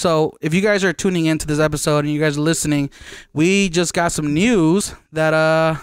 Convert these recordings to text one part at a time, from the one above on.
So if you guys are tuning into this episode and you guys are listening, we just got some news that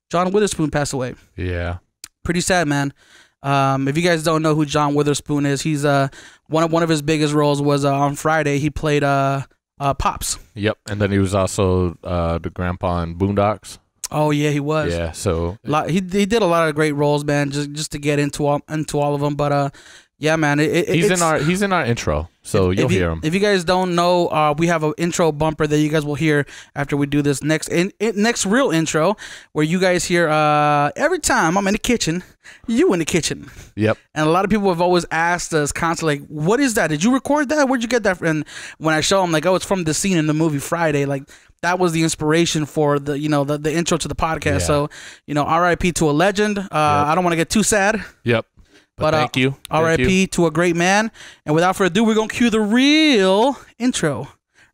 John Witherspoon passed away. Yeah. Pretty sad, man. If you guys don't know who John Witherspoon is, he's one of his biggest roles was on Friday. He played Pops. Yep, and then he was also the grandpa in Boondocks. Oh yeah, he was. Yeah, so he did a lot of great roles, man. Just to get into all of them, but yeah, man. He's in our intro, so you'll hear him. If you guys don't know, we have an intro bumper that you guys will hear after we do this next real intro, where you guys hear every time I'm in the kitchen, you in the kitchen. Yep. And a lot of people have always asked us constantly, like, what is that? Did you record that? Where'd you get that? And when I show them, like, oh, it's from the scene in the movie Friday, like. That was the inspiration for the intro to the podcast. Yeah. So, R.I.P. to a legend. I don't want to get too sad. Yep. But thank you. R.I.P. to a great man. And without further ado, we're going to cue the real intro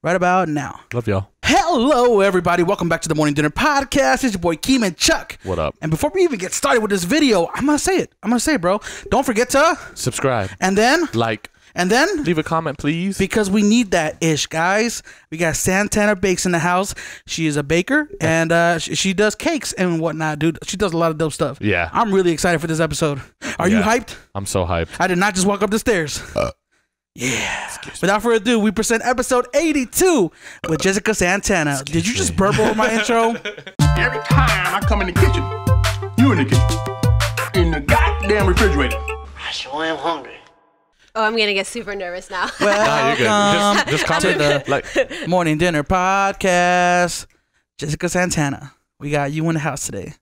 right about now. Love y'all. Hello, everybody. Welcome back to the Morning Dinner Podcast. It's your boy, Keem Chuck. What up? And before we even get started with this video, I'm going to say it. Bro. Don't forget to subscribe. And then like. And then leave a comment, please, because we need that ish, guys. We got Santana Bakes in the house. She is a baker and she does cakes and whatnot, dude. She does a lot of dope stuff. Yeah, I'm really excited for this episode. Are you hyped? I'm so hyped. I did not just walk up the stairs. Yeah. Without further ado, we present episode 82 with Jessica Santana. Did you just burp over my intro? Every time I come in the kitchen, you in the kitchen, in the goddamn refrigerator. I sure am hungry. Oh, I'm gonna get super nervous now. Well, you're good. Just come to the Morning Dinner Podcast. Jessica Santana, we got you in the house today.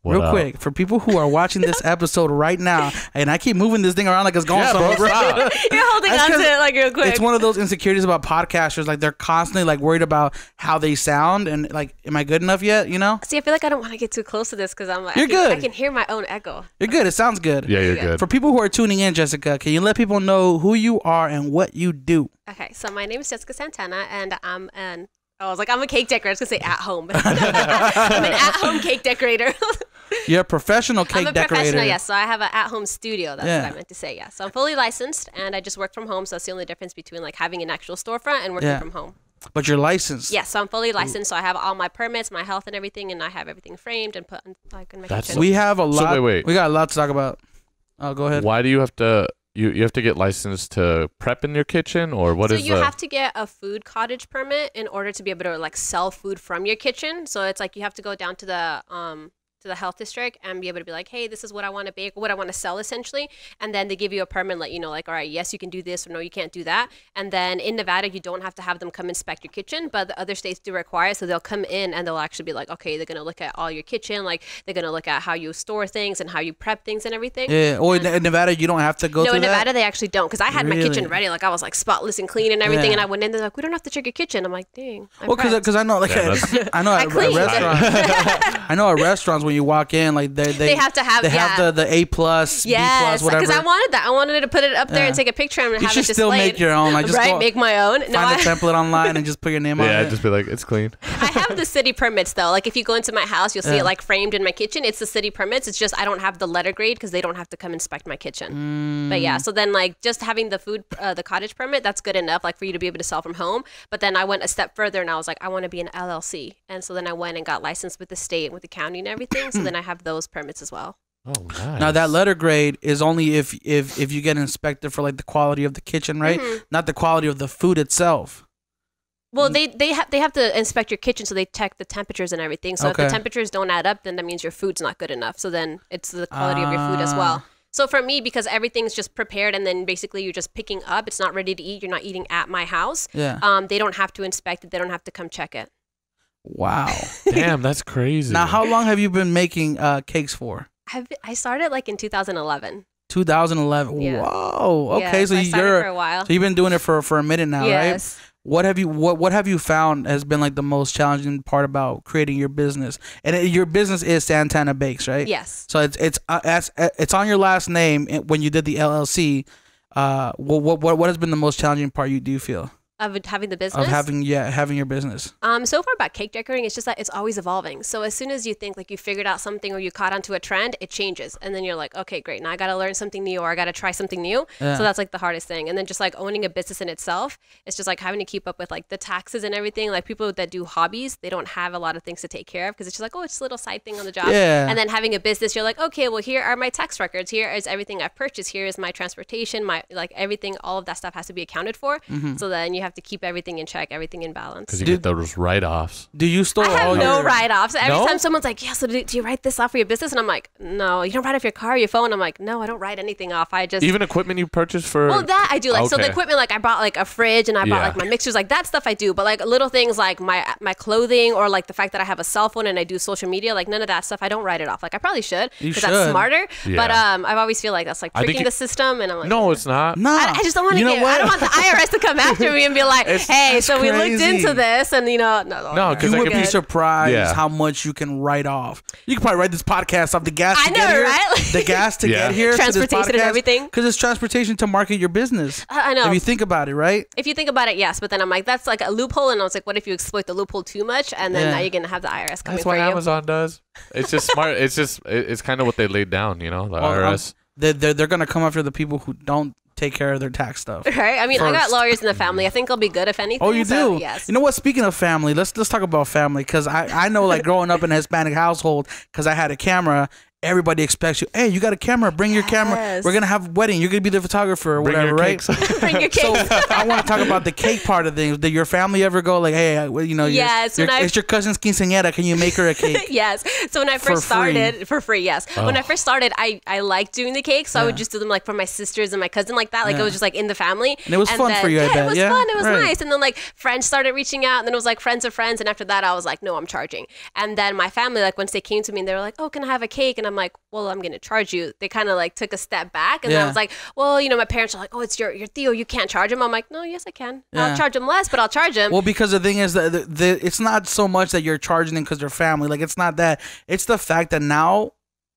Real quick, for people who are watching this episode right now, and I keep moving this thing around like it's going somewhere. You're holding on to it like real quick. It's one of those insecurities about podcasters. Like they're constantly like worried about how they sound and like, am I good enough yet? See, I feel like I don't want to get too close to this because I'm like, good. I can hear my own echo. You're good. It sounds good. Yeah, you're good. For people who are tuning in, Jessica, can you let people know who you are and what you do? Okay, so my name is Jessica Santana, and I'm a cake decorator. I was gonna say at home, but I'm an at-home cake decorator. You're a professional cake decorator. I'm a professional, yes. So I have an at-home studio. That's what I meant to say, yeah. So I'm fully licensed, and I just work from home. So that's the only difference between like having an actual storefront and working from home. But you're licensed. Yes, so I'm fully licensed. So I have all my permits, my health and everything, and I have everything framed and put in, like in my kitchen. We have a lot. So wait. We got a lot to talk about. Oh, go ahead. Why do you have to... You have to get licensed to prep in your kitchen, or what is? So you have to get a food cottage permit in order to be able to like sell food from your kitchen. So it's like you have to go down to the health district and be able to be like, hey, this is what I want to bake, what I want to sell essentially. And then they give you a permit and let you know like, all right, yes, you can do this or no, you can't do that. And then in Nevada, you don't have to have them come inspect your kitchen, but the other states do require. So they'll come in and they'll actually be like, okay, they're going to look at all your kitchen. Like they're going to look at how you store things and how you prep things and everything. Yeah. Or in Nevada, you don't have to go through that? No, in Nevada, they actually don't. Because I had my kitchen ready. Like I was like spotless and clean and everything. And I went in there like, we don't have to check your kitchen. I'm like, dang. Well, because I know like, I know at restaurants, I know at restaurants when you walk in, like, they have to have the A+, plus, B+, whatever. Because I wanted that. I wanted to put it up there and take a picture and have it displayed. You should still make your own. Like, just make my own. Find a template online and just put your name on it. Yeah, just be like, it's clean. I have the city permits though. Like if you go into my house, you'll see it like framed in my kitchen. It's the city permits. It's just I don't have the letter grade because they don't have to come inspect my kitchen. But yeah, so then like just having the cottage permit, that's good enough like for you to be able to sell from home. But then I went a step further and I was like, I want to be an LLC. And so then I went and got licensed with the state and with the county and everything. So then I have those permits as well. Oh, nice. Now that letter grade is only if you get inspected for like the quality of the kitchen, right? Not the quality of the food itself. Well, they have to inspect your kitchen, so they check the temperatures and everything. So if the temperatures don't add up, then that means your food's not good enough. So then it's the quality of your food as well. So for me, because everything's just prepared and then basically you're just picking up, it's not ready to eat. You're not eating at my house. Yeah. They don't have to inspect it. They don't have to come check it. Wow. Damn, that's crazy. Now, how long have you been making cakes for? I started like in 2011. 2011. Yeah. Whoa. Okay, yeah, so you're for a while. So you've been doing it for a minute now, yes. right? What have you found has been like the most challenging part about creating your business? And your business is Santana Bakes, right? Yes. So it's on your last name when you did the LLC. What has been the most challenging part do you feel? Of having the business? Of having your business. So far about cake decorating, it's just that it's always evolving. So as soon as you think like you figured out something or you caught onto a trend, it changes. And then you're like, okay, great. Now I got to learn something new or I got to try something new. Yeah. So that's like the hardest thing. And then just like owning a business in itself, it's just like having to keep up with like the taxes and everything. Like people that do hobbies, they don't have a lot of things to take care of because it's just like, oh, it's just a little side thing on the job. Yeah. And then having a business, you're like, okay, well, here are my tax records. Here is everything I've purchased. Here is my transportation, my like everything, all of that stuff has to be accounted for. So then you have to keep everything in check, everything in balance. Because you get those write-offs. Do you store I have all no your write-offs. Every No? time someone's like, yeah, so do you write this off for your business? And I'm like, no, you don't write off your car or your phone. I'm like, no, I don't write anything off. I just... Even equipment you purchase for... Well, that I do. Like, so the Okay. equipment, like I bought like a fridge and I bought Yeah. like my mixers, like that stuff I do. But like little things like my clothing or like the fact that I have a cell phone and I do social media, like none of that stuff, I don't write it off. Like I probably should You because that's should. smarter. Yeah. But I've always feel like that's like I think tricking you- the system. And I'm like, No, it's not. Nah. I just don't want to You know get. I don't what? want the IRS to come after me and be like, "Hey, that's so we looked crazy. into this, and No, You because I would could be be surprised Yeah. how much you can write off. You could probably write this podcast off the gas to I get know, here. right? The gas to Yeah. get here. Transportation and everything. Because it's transportation to market your business. I know. If you think about it, right? If you think about it, yes. But then I'm like, that's like a loophole, and I was like, what if you exploit the loophole too much, and then Yeah. now you're gonna have the IRS coming That's for what you? Amazon does. It's just smart. It's kind of what they laid down, you know, the IRS. They're gonna come after the people who don't take care of their tax stuff. Right? I mean, I got First. lawyers in the family. I think I'll be good if anything. Oh, you so, do? Yes. You know what? Speaking of family, let's talk about family because I know like growing up in a Hispanic household because I had a camera. Everybody expects you. Hey, you got a camera? Bring your camera. Yes. We're gonna have a wedding. You're gonna be the photographer or Bring whatever, your right? cakes. Bring your So cakes. I want to talk about the cake part of things. Did your family ever go like, hey, you know, Yes, when I- it's your cousin's quinceañera. Can you make her a cake? Yes. So when I first For free. started, for free, yes. When I first started, I liked doing the cakes, so I would Yeah. just do them like for my sisters and my cousin like that. Like Yeah. it was just like in the family. And it was fun for you, I Yeah, bet. it was Yeah? fun. It was Right. nice. And then like friends started reaching out, and then it was like friends of friends. And after that, I was like, no, I'm charging. And then my family, like once they came to me, and they were like, oh, can I have a cake? And I'm like, well, I'm gonna charge you. They kind of like took a step back, and then I Yeah. was like, well, you know, my parents are like, oh, it's your Theo, you can't charge him. I'm like, no, yes, I can. Yeah. I'll charge him less, but I'll charge him. Well, because the thing is that it's not so much that you're charging them because they're family. Like it's not that. It's the fact that now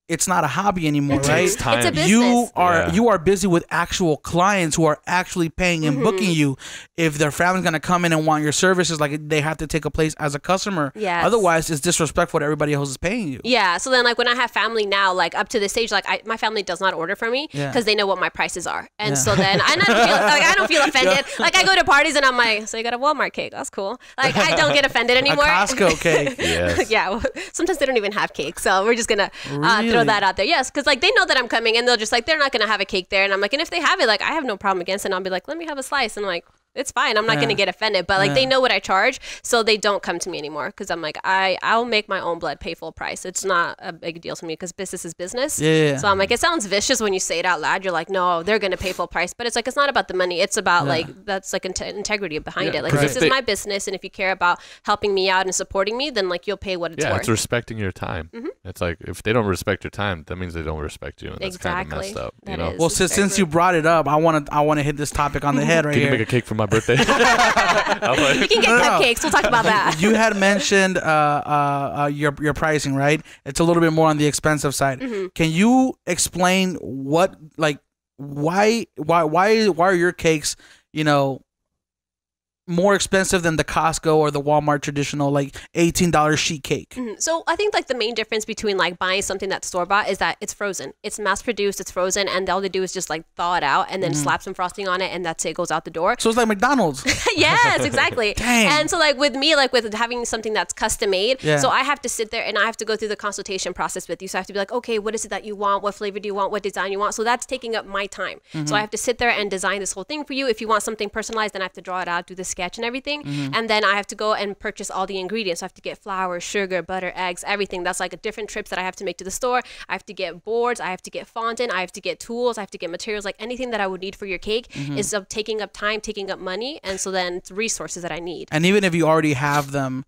it's not a hobby anymore, It right? takes time. It's a business. Yeah. You are busy with actual clients who are actually paying and booking Mm-hmm. you. If their family's gonna come in and want your services, like they have to take a place as a customer. Yes. Otherwise, it's disrespectful to everybody else is paying you. Yeah. So then, like, when I have family now, like, up to this stage, like, my family does not order for me Yeah. because they know what my prices are. And Yeah. so then I don't feel offended. Like, I go to parties and I'm like, so you got a Walmart cake. That's cool. Like, I don't get offended anymore. A Costco cake. Yes. Yeah. Well, sometimes they don't even have cake. So we're just going to Really? throw that out there. Yes. Because, like, they know that I'm coming and they'll just, like, they're not going to have a cake there. And I'm like, and if they have it, like, I have no problem against it. And I'll be like, let me have a slice. And I'm like, it's fine. I'm not Yeah. going to get offended. But like Yeah. they know what I charge, so they don't come to me anymore because I'm like, I'll make my own blood pay full price. It's not a big deal to me because business is business. Yeah. So I'm like, it sounds vicious when you say it out loud. You're like, no, they're going to pay full price. But it's like, it's not about the money. It's about like, that's like integrity behind Yeah, it. Like, 'cause this if is they- my business. And if you care about helping me out and supporting me, then like you'll pay what it's Yeah, worth. it's respecting your time. It's like if they don't respect your time, that means they don't respect you, and that's kind of Exactly. messed up. That You know, is. Well, It's since very since you brought it up, I want to hit this topic on the head right can you here. make a cake for my birthday? I'm like, You can get No. cupcakes. We'll talk about that. You had mentioned your pricing, right? It's a little bit more on the expensive side. Can you explain what like why are your cakes, you know, more expensive than the Costco or the Walmart traditional like $18 sheet cake? So I think like the main difference between like buying something that's store bought is that it's frozen. It's mass produced, it's frozen, and all they do is just like thaw it out and then slap some frosting on it, and that's it. It goes out the door. So it's like McDonald's. Yes, exactly. Dang. And so like with me, like with having something that's custom made, Yeah. so I have to sit there and I have to go through the consultation process with you. So I have to be like, okay, what is it that you want? What flavor do you want? What design you want? So that's taking up my time. So I have to sit there and design this whole thing for you. If you want something personalized, then I have to draw it out, do the sketch and everything. And then I have to go and purchase all the ingredients. So I have to get flour, sugar, butter, eggs, everything. That's like a different trips that I have to make to the store. I have to get boards. I have to get fondant. I have to get tools. I have to get materials. Like anything that I would need for your cake is taking up time, taking up money. And so then it's resources that I need. And even if you already have them,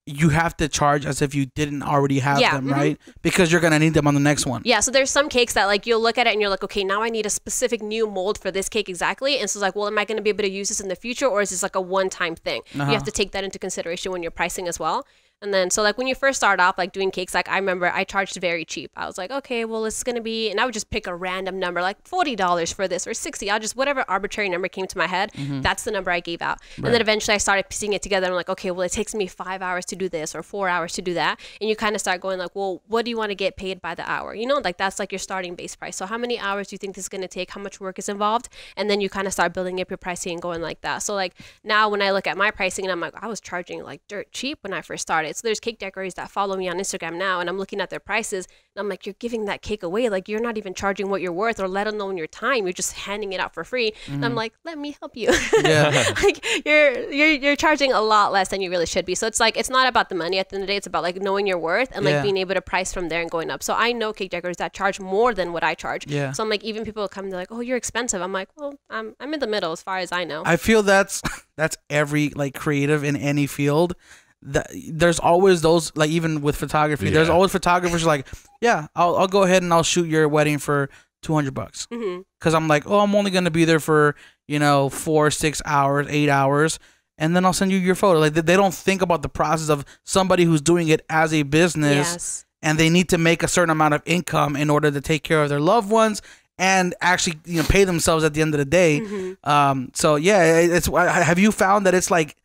you have to charge as if you didn't already have Yeah, them, right? Because you're gonna need them on the next one. Yeah, so there's some cakes that like you'll look at it and you're like, okay, now I need a specific new mold for this cake exactly. And so it's like, well, am I going to be able to use this in the future, or is this like a one-time thing? You have to take that into consideration when you're pricing as well. And then, so like when you first start off like doing cakes, like I remember I charged very cheap. I was like, okay, well, it's going to be, and I would just pick a random number, like $40 for this or 60. I'll just, whatever arbitrary number came to my head, that's the number I gave out. Right. And then eventually I started piecing it together. I'm like, okay, well, it takes me 5 hours to do this or 4 hours to do that. And you kind of start going like, well, what do you want to get paid by the hour? You know, like that's like your starting base price. So how many hours do you think this is going to take? How much work is involved? And then you kind of start building up your pricing and going like that. So like now when I look at my pricing and I'm like, I was charging like dirt cheap when I first started. So there's cake decorators that follow me on Instagram now, and I'm looking at their prices and I'm like, you're giving that cake away. Like you're not even charging what you're worth, or let alone your time. You're just handing it out for free. And I'm like, let me help you. Yeah. Like you're charging a lot less than you really should be. So it's like, it's not about the money at the end of the day. It's about like knowing your worth and like being able to price from there and going up. So I know cake decorators that charge more than what I charge. Yeah. So I'm like, even people come, they're like, oh, you're expensive. I'm like, well, I'm in the middle as far as I know. I feel that's every like creative in any field. There's always those, like even with photography, there's always photographers like, yeah, I'll go ahead and I'll shoot your wedding for $200. Because I'm like, oh, I'm only gonna be there for 4, 6 hours, 8 hours, and then I'll send you your photo. Like they don't think about the process of somebody who's doing it as a business. Yes. And they need to make a certain amount of income in order to take care of their loved ones and actually pay themselves at the end of the day. So yeah, it's, have you found that it's like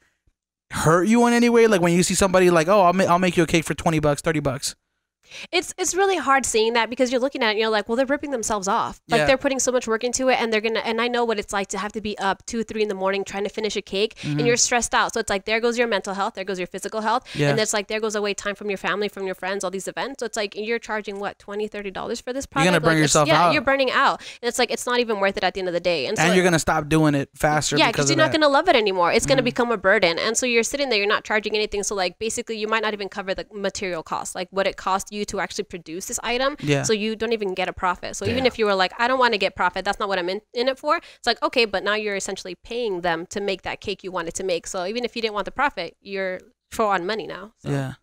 hurt you in any way? Like when you see somebody like, oh, I'll make you a cake for $20, $30. It's really hard seeing that, because you're looking at it and you're like, well, they're ripping themselves off. Like they're putting so much work into it, and and I know what it's like to have to be up 2, 3 in the morning trying to finish a cake, and you're stressed out. So it's like, there goes your mental health, there goes your physical health, and it's like, there goes away time from your family, from your friends, all these events. So it's like, you're charging what, $20, $30 for this product? You're gonna burn yourself out. Yeah, you're burning out, and it's like, it's not even worth it at the end of the day. And you're gonna stop doing it faster. Yeah, because you're not gonna love it anymore. It's gonna become a burden, and so you're sitting there, you're not charging anything. So like basically, you might not even cover the material cost, like what it cost you to actually produce this item. So you don't even get a profit. So even if you were like, I don't want to get profit, that's not what I'm in it for, it's like, okay, but now you're essentially paying them to make that cake you wanted to make. So even if you didn't want the profit, you're short on money now. So. Yeah.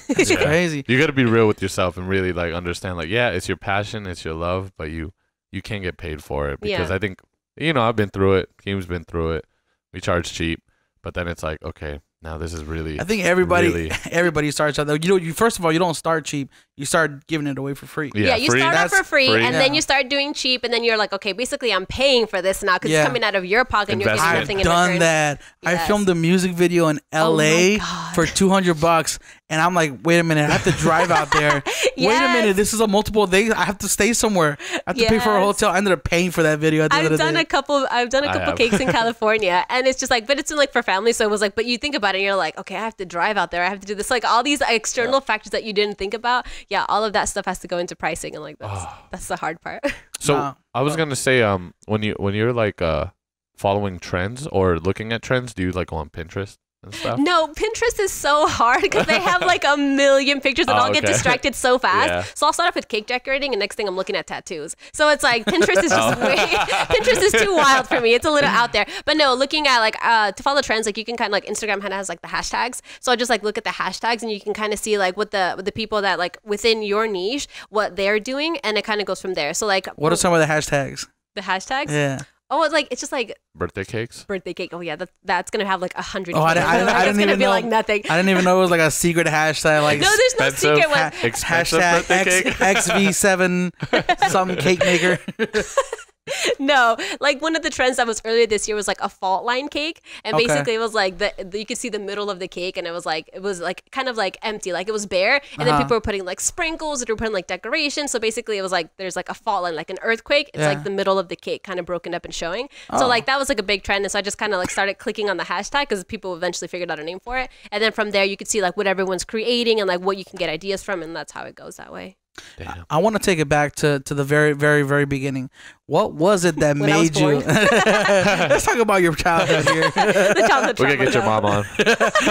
It's crazy. You got to be real with yourself and really like understand, like, yeah, it's your passion, it's your love, but you can't get paid for it, because I think, I've been through it. Keem's been through it. We charge cheap, but then it's like, okay, now this is really. I think everybody starts out though. You first of all, you don't start cheap. You start giving it away for free. Yeah, you start out for free, and then you start doing cheap, and then you're like, okay, basically I'm paying for this now because it's coming out of your pocket, and you're getting nothing in return. I've done that. Yes. I filmed a music video in LA for $200, and I'm like, wait a minute, I have to drive out there. Wait a minute, this is a multiple days. I have to stay somewhere. I have to pay for a hotel. I ended up paying for that video at the end of the day. I've done a couple cakes in California, and it's just like, but it's in like for family, so it was like, but you think about it, and you're like, okay, I have to drive out there. I have to do this, like all these external factors that you didn't think about. Yeah, all of that stuff has to go into pricing, and like that's the hard part. So I was gonna say, when you're like following trends or looking at trends, do you like go on Pinterest and stuff? No, Pinterest is so hard because they have like a million pictures, and I'll get distracted so fast. Yeah. So I'll start off with cake decorating, and next thing I'm looking at tattoos. So it's like Pinterest is just Pinterest is too wild for me. It's a little out there. But no, looking at like to follow trends, like you can kind of like Instagram kind of has like the hashtags. So I just like look at the hashtags, and you can kind of see like what the people that like within your niche, what they're doing, and it kind of goes from there. So like, what are some of the hashtags? The hashtags? Yeah. Oh, it's just like birthday cakes. Birthday cake. Oh yeah, that's gonna have like 100. Oh, I didn't even know. Like nothing. I didn't even know it was like a secret hashtag. Like no, there's no secret one. Hashtag XV7 some cake maker. No, like one of the trends that was earlier this year was like a fault line cake, and basically it was like you could see the middle of the cake, and it was like kind of like empty, like it was bare, and then people were putting like sprinkles, they were putting like decorations. So basically it was like there's like a fault line, like an earthquake. It's like the middle of the cake kind of broken up and showing. So like that was like a big trend, and so I just kind of like started clicking on the hashtag because people eventually figured out a name for it, and then from there you could see like what everyone's creating and like what you can get ideas from, and that's how it goes that way. Damn. I want to take it back to the very, very, very beginning. What was it that made you? Let's talk about your childhood here. We're gonna get your mom on.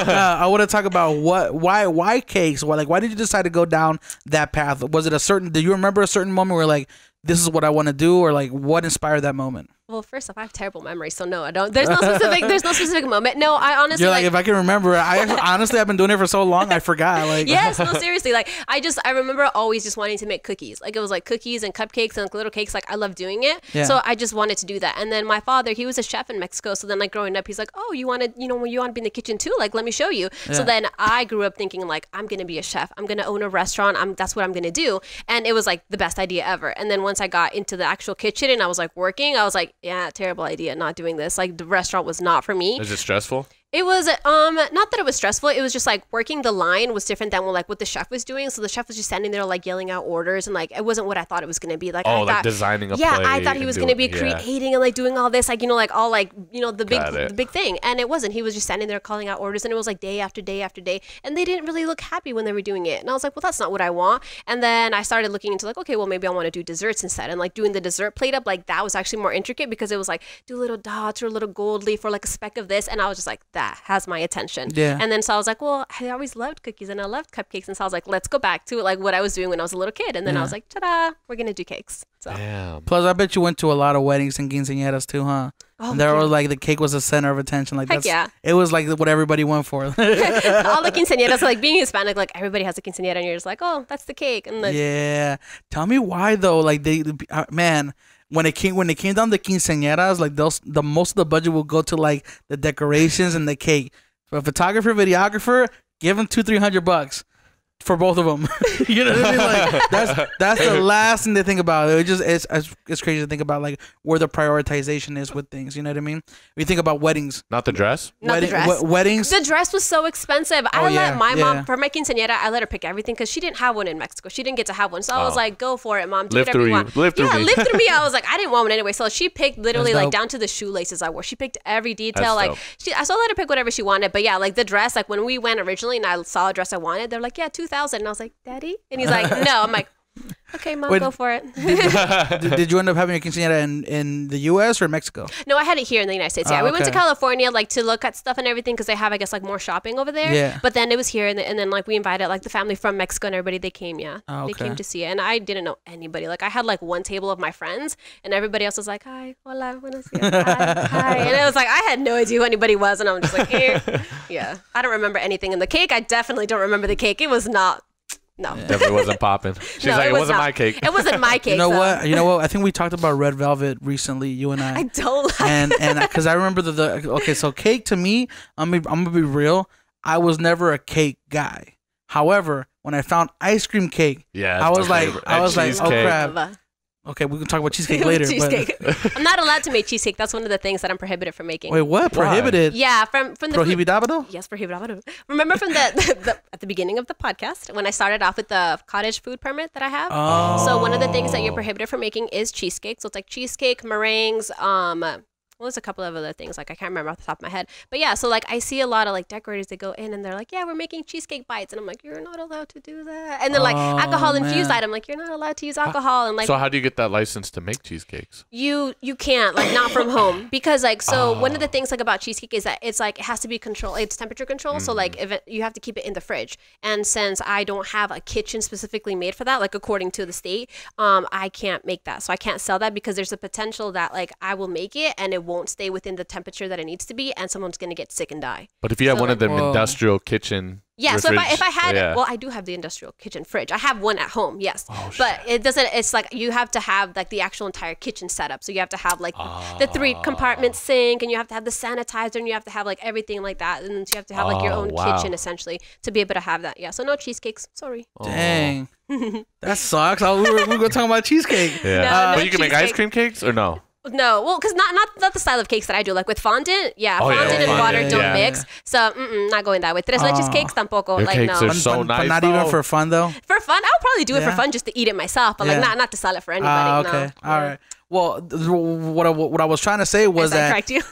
I want to talk about why cakes? Why did you decide to go down that path? Was it do you remember a certain moment where like this is what I want to do, or like what inspired that moment? Well, first off, I have terrible memory, so no, I don't. There's no specific moment. No, I honestly. You're like, if I can remember, honestly, I've been doing it for so long, I forgot. Like, yes, no, seriously. Like, I remember always just wanting to make cookies. Like, it was like cookies and cupcakes and like little cakes. Like, I love doing it. Yeah. So I just wanted to do that. And then my father, he was a chef in Mexico. So then, like, growing up, he's like, oh, you want to be in the kitchen too? Like, let me show you. Yeah. So then I grew up thinking like, I'm gonna be a chef. I'm gonna own a restaurant. That's what I'm gonna do. And it was like the best idea ever. And then once I got into the actual kitchen and I was like working, I was like, yeah, terrible idea not doing this. Like, the restaurant was not for me. Is it stressful? It was not that it was stressful. It was just like working the line was different than what the chef was doing. So the chef was just standing there like yelling out orders, and like it wasn't what I thought it was gonna be. Like, I thought designing a plate. Yeah, I thought he was gonna be creating and like doing all this, like, like all like the big thing. And it wasn't. He was just standing there calling out orders, and it was like day after day after day. And they didn't really look happy when they were doing it. And I was like, well, that's not what I want. And then I started looking into like, okay, well, maybe I want to do desserts instead. And like doing the dessert plate up, like that was actually more intricate because it was like do little dots or a little gold leaf or like a speck of this. And I was just like, that has my attention. Yeah. And then so I was like, well, I always loved cookies and I loved cupcakes. And so I was like, let's go back to like what I was doing when I was a little kid. And then I was like, ta-da, we're going to do cakes. So. Damn. Plus, I bet you went to a lot of weddings and quinceañeras too, huh? Oh, and there was like the cake was the center of attention. Like, it was like what everybody went for. All the quinceañeras, like being Hispanic, like everybody has a quinceañera and you're just like, oh, that's the cake. And yeah. Tell me why though. Like man, when it came down to quinceañeras, like the most of the budget will go to like the decorations and the cake. For a photographer, videographer, give them $200-300 for both of them. You know what I mean? Like that's the last thing to think about. It's crazy to think about like where the prioritization is with things. You know what I mean? When you think about weddings, not the dress. Weddings. The dress was so expensive. I let my mom for my quinceañera. I let her pick everything because she didn't have one in Mexico. She didn't get to have one, so I was like, "Go for it, mom. Do whatever you want." Live through me. I was like, I didn't want one anyway, so she picked literally like down to the shoelaces I wore. She picked every detail. Like I still let her pick whatever she wanted. But yeah, like the dress. Like when we went originally, and I saw a dress I wanted, they're like, "Yeah, $2,000." And I was like, Daddy? And he's like, no. I'm like, okay, Mom, go for it. Did you end up having a quinceañera in the U.S. or Mexico? No, I had it here in the United States. Yeah, we went to California like to look at stuff and everything because they have, I guess, like more shopping over there. Yeah. But then it was here, and then like we invited like the family from Mexico and everybody. They came, they came to see it, and I didn't know anybody. Like I had like one table of my friends, and everybody else was like, hi, hola, buenos dias, hi, and it was like I had no idea who anybody was, and I'm just like, here, yeah. I don't remember anything in the cake. I definitely don't remember the cake. It was not. No. Definitely wasn't popping. She's like, it wasn't my cake. It wasn't my cake. You know what? I think we talked about red velvet recently, you and I. I don't like and because I remember so cake to me, I'm gonna be real. I was never a cake guy. However, when I found ice cream cake, I was like, oh crap. Okay, we can talk about cheesecake later. Cheesecake. I'm not allowed to make cheesecake. That's one of the things that I'm prohibited from making. Wait, what? Prohibited? Yeah, from the prohibidado? Yes, prohibidado. Remember from the at the beginning of the podcast when I started off with the cottage food permit that I have? Oh. So one of the things that you're prohibited from making is cheesecake. So it's like cheesecake, meringues, well, there's a couple of other things, like I can't remember off the top of my head. But yeah, so like I see a lot of like decorators that go in and they're like, yeah, we're making cheesecake bites. And I'm like, you're not allowed to do that. And then like alcohol infused item, like you're not allowed to use alcohol. And like, so how do you get that license to make cheesecakes? You can't, like not from home. Because like, so one of the things like about cheesecake is that it's like, it has to be controlled. It's temperature control. So like you have to keep it in the fridge. And since I don't have a kitchen specifically made for that, like according to the state, I can't make that. So I can't sell that because there's a potential that like I will make it and it won't stay within the temperature that it needs to be, and someone's going to get sick and die. But if you have one of them industrial kitchen so if I had well, I do have the industrial kitchen fridge. I have one at home, yes. But it doesn't, it's like you have to have like the actual entire kitchen setup. So you have to have like the 3-compartment sink, and you have to have the sanitizer, and you have to have like everything like that, and you have to have like your own kitchen essentially to be able to have that. Yeah, so no cheesecakes, sorry. Dang. That sucks. We were going to talk about cheesecake. Yeah. But you can make ice cream cakes or no? No, well, because not the style of cakes that I do. Like with fondant, fondant and water don't mix. So, not going that way. Tres leches cakes tampoco. Your like cakes no. are so nice. But not even for fun though. For fun, I'll probably do it for fun just to eat it myself, but like not to sell it for anybody. Okay, no. All right. Well, what I was trying to say was that correct you?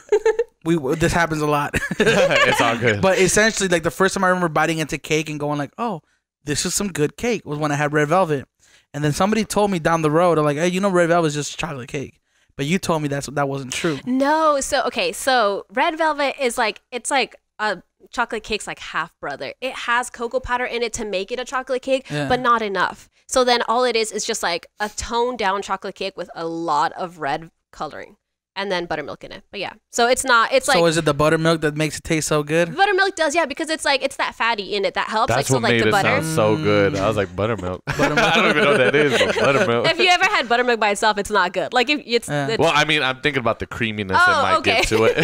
This happens a lot. It's all good. But essentially, like the first time I remember biting into cake and going like, oh, this is some good cake was when I had red velvet, and then somebody told me down the road, like, hey, red velvet is just chocolate cake. But you told me that wasn't true. No, so red velvet is like, it's like a chocolate cake's like half brother. It has cocoa powder in it to make it a chocolate cake, but not enough. So then all it is just like a toned down chocolate cake with a lot of red coloring. and then buttermilk in it. But yeah, so it's not. It's like. So is it the buttermilk that makes it taste so good? Buttermilk does, yeah, because it's like it's that fatty in it that helps. That's like, what so, made like, the it butter. sound so good. I was like buttermilk. I don't even know what that is, but buttermilk. If you ever had buttermilk by itself, it's not good. Like if it's. Well, I mean, I'm thinking about the creaminess it might give to it.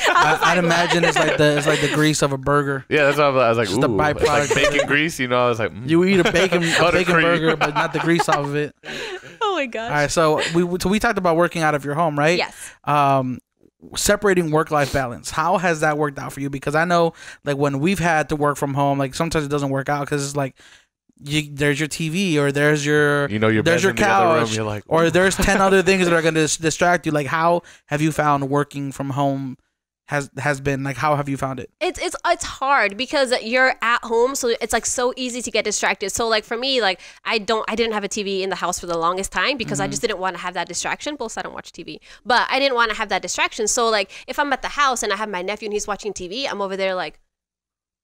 I'd imagine it's like the grease of a burger. Yeah, that's what I was like. Just the Ooh, it's like byproduct. bacon grease. You know, I was like, You eat a bacon Buttercream. burger, but not the grease off of it. Oh my gosh. All right, so we talked about working out of your home, right? Yes. Separating work-life balance. How has that worked out for you? Because I know, like, when we've had to work from home, like, sometimes it doesn't work out because it's like, there's your TV or there's your there's your couch, you're like, or there's 10 other things that are going to distract you. Like, how have you found working from home has been? Like, how have you found it? It's hard because you're at home, so it's like so easy to get distracted. So like for me, like I didn't have a TV in the house for the longest time because I just didn't want to have that distraction. Plus I don't watch TV, but I didn't want to have that distraction. So like if I'm at the house and I have my nephew and he's watching TV, I'm over there like,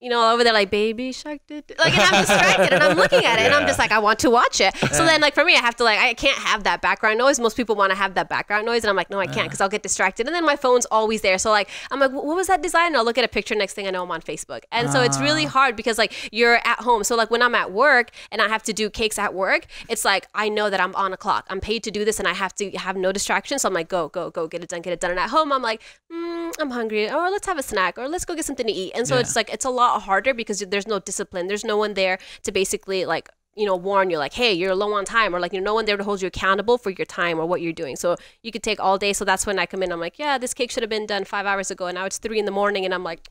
over there like baby shark did like, and I'm distracted and I'm looking at it and I'm just like I want to watch it. So then like for me I have to like I can't have that background noise. Most people want to have that background noise and I'm like no I can't because I'll get distracted. And then my phone's always there. So like I'm like what was that design? And I'll look at a picture. Next thing I know I'm on Facebook. And so it's really hard because like you're at home. So like when I'm at work and I have to do cakes at work, it's like I know that I'm on a clock. I'm paid to do this and I have to have no distractions. So I'm like go get it done. And at home I'm like I'm hungry, or let's have a snack, or let's go get something to eat. And so it's like it's a lot harder because there's no discipline. There's no one there to basically like warn you like, hey, you're low on time, or like no one there to hold you accountable for your time or what you're doing. So you could take all day. So that's when I come in. I'm like, yeah, this cake should have been done 5 hours ago, and now it's 3 a.m. and I'm like,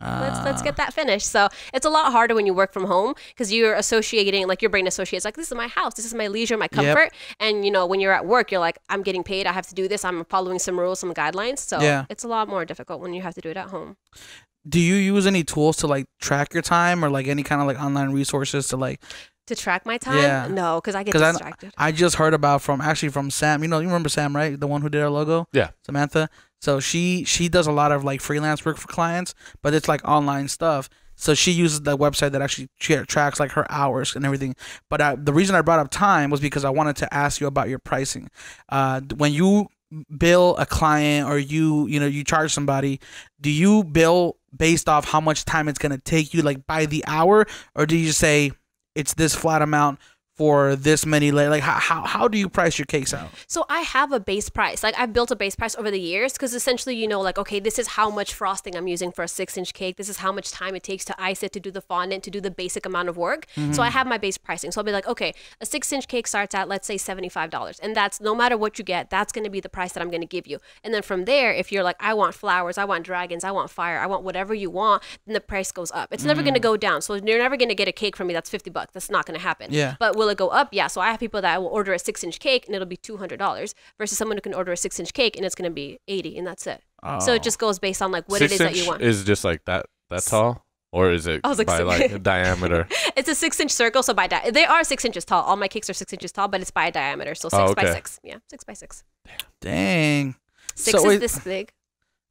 let's get that finished. So it's a lot harder when you work from home because you're associating, like your brain associates like this is my house, this is my leisure, my comfort. And when you're at work, you're like, I'm getting paid, I have to do this, I'm following some rules, some guidelines. So it's a lot more difficult when you have to do it at home. Do you use any tools to like track your time or like any kind of like online resources to like to track my time? Yeah. No, because I get distracted. I just heard about from Sam. You remember Sam, right? The one who did our logo? Yeah. Samantha. So she does a lot of like freelance work for clients, but it's like online stuff. So she uses the website that actually tracks like her hours and everything. But the reason I brought up time was because I wanted to ask you about your pricing. When you bill a client or you charge somebody, do you bill based off how much time it's going to take you, like by the hour, or do you say it's this flat amount for this many like how do you price your cakes out? So I have a base price. Like I've built a base price over the years because essentially like okay, this is how much frosting I'm using for a 6-inch cake. This is how much time it takes to ice it, to do the fondant, to do the basic amount of work. So I have my base pricing. So I'll be like, okay, a 6-inch cake starts at let's say $75, and that's no matter what you get, that's going to be the price that I'm going to give you. And then from there, if you're like I want flowers, I want dragons, I want fire, I want whatever you want, then the price goes up. It's never going to go down. So you're never going to get a cake from me that's $50. That's not going to happen. Yeah. But will it go up? Yeah. So I have people that will order a 6-inch cake and it'll be $200 versus someone who can order a 6-inch cake and it's going to be $80 and that's it. Oh. So it just goes based on like what it is that you want. Is just like that tall, or is it by like diameter? It's a 6-inch circle, so they are 6 inches tall. All my cakes are 6 inches tall, but it's by diameter, so 6 by 6. Yeah, 6 by 6. Dang. 6 is this big.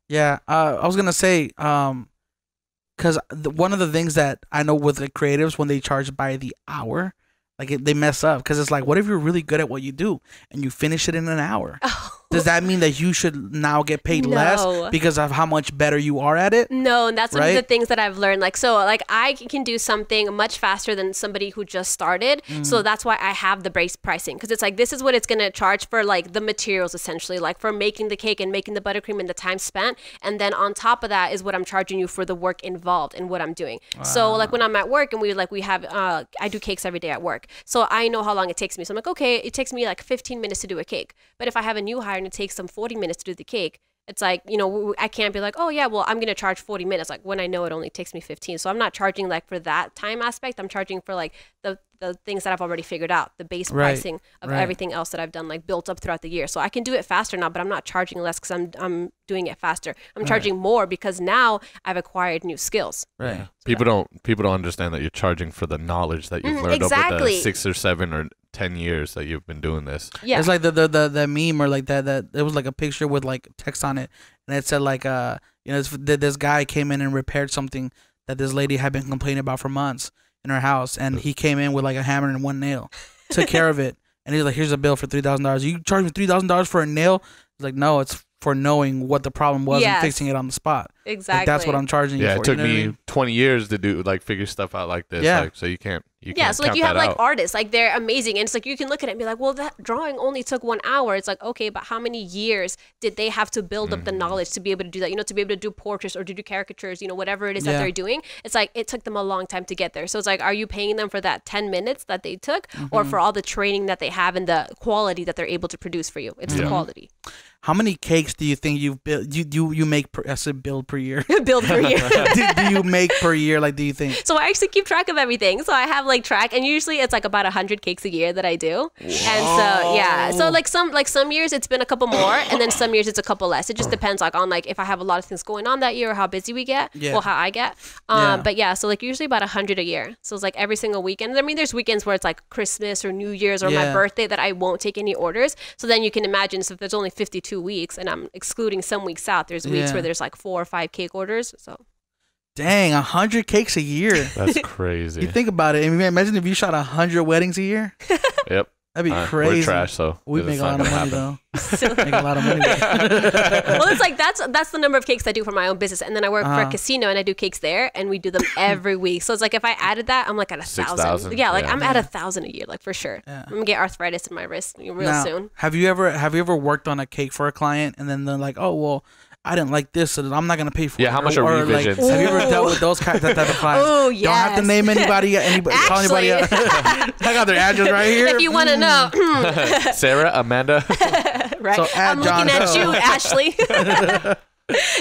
Yeah, I was gonna say, because one of the things that I know with the creatives when they charge by the hour, like they mess up because it's like, what if you're really good at what you do and you finish it in an hour? Oh. Does that mean that you should now get paid less because of how much better you are at it? No, and that's one of the things that I've learned. Like, so like I can do something much faster than somebody who just started. So that's why I have the base pricing, because it's like, this is what it's going to charge for like the materials, essentially, like for making the cake and making the buttercream and the time spent. And then on top of that is what I'm charging you for the work involved in what I'm doing. Wow. So like when I'm at work and we have, I do cakes every day at work. So I know how long it takes me. So I'm like, okay, it takes me like 15 minutes to do a cake. But if I have a new hire and it takes them 40 minutes to do the cake, it's like, I can't be like, oh yeah, well, I'm going to charge 40 minutes. Like when I know it only takes me 15. So I'm not charging like for that time aspect. I'm charging for like the things that I've already figured out, the base pricing of everything else that I've done, like built up throughout the year. So I can do it faster now, but I'm not charging less because I'm doing it faster. I'm charging more because now I've acquired new skills. Right. So people don't understand that you're charging for the knowledge that you've learned over the 6 or 7 or 10 years that you've been doing this. Yeah. It's like the meme or like that it was like a picture with like text on it, and it said like this guy came in and repaired something that this lady had been complaining about for months in her house, and he came in with like a hammer and 1 nail, took care of it, and he's like, here's a bill for $3,000. You charge me $3,000 for a nail? He's like, no, it's for knowing what the problem was and Yes. fixing it on the spot. Exactly. Like, that's what I'm charging you for. Yeah, it took you know what I me mean? 20 years to do figure stuff out like this. Yeah. Like, so you can't So like count you have that like out. artists, like they're amazing, and it's like you can look at it and be like, well, that drawing only took 1 hour. It's like, okay, but how many years did they have to build up the knowledge to be able to do that? You know, to be able to do portraits or to do caricatures, you know, whatever it is that they're doing. It's like it took them a long time to get there. So it's like, are you paying them for that 10 minutes that they took, or for all the training that they have and the quality that they're able to produce for you? It's the quality. How many cakes do you think you've built? You make? I said build per year. Build per year. do you make per year? Like, do you think? So I actually keep track of everything. So I have like track, and usually it's like about 100 cakes a year that I do. And so yeah, so like some years it's been a couple more, and then some years it's a couple less. It just depends like on like if I have a lot of things going on that year or how busy we get, or how I get. But yeah, so like usually about 100 a year. So it's like every single weekend. I mean, there's weekends where it's like Christmas or New Year's or my birthday that I won't take any orders. So then you can imagine, so if there's only 52 weeks and I'm excluding some weeks out, there's weeks where there's like 4 or 5 cake orders. So dang, 100 cakes a year. That's crazy. You think about it. I mean, imagine if you shot 100 weddings a year. Yep. That'd be crazy. We're trash, so we make a lot of money though. Make a lot of money. Well, it's like that's the number of cakes I do for my own business, and then I work for a casino and I do cakes there, and we do them every week. So it's like if I added that, I'm like at 1,000. 6,000. Yeah, like I'm at 1,000 a year, like for sure. I'm gonna get arthritis in my wrist real soon. Have you ever worked on a cake for a client and then they're like, oh well, I didn't like this, so I'm not gonna pay for it. Yeah, how much are revisions? Like, have you ever dealt with those type of clients? Oh yeah. Don't have to name anybody. Call anybody out. I got their address right here. If you want to know, Sarah, Amanda. right? So I'm John looking at Doe. you, Ashley.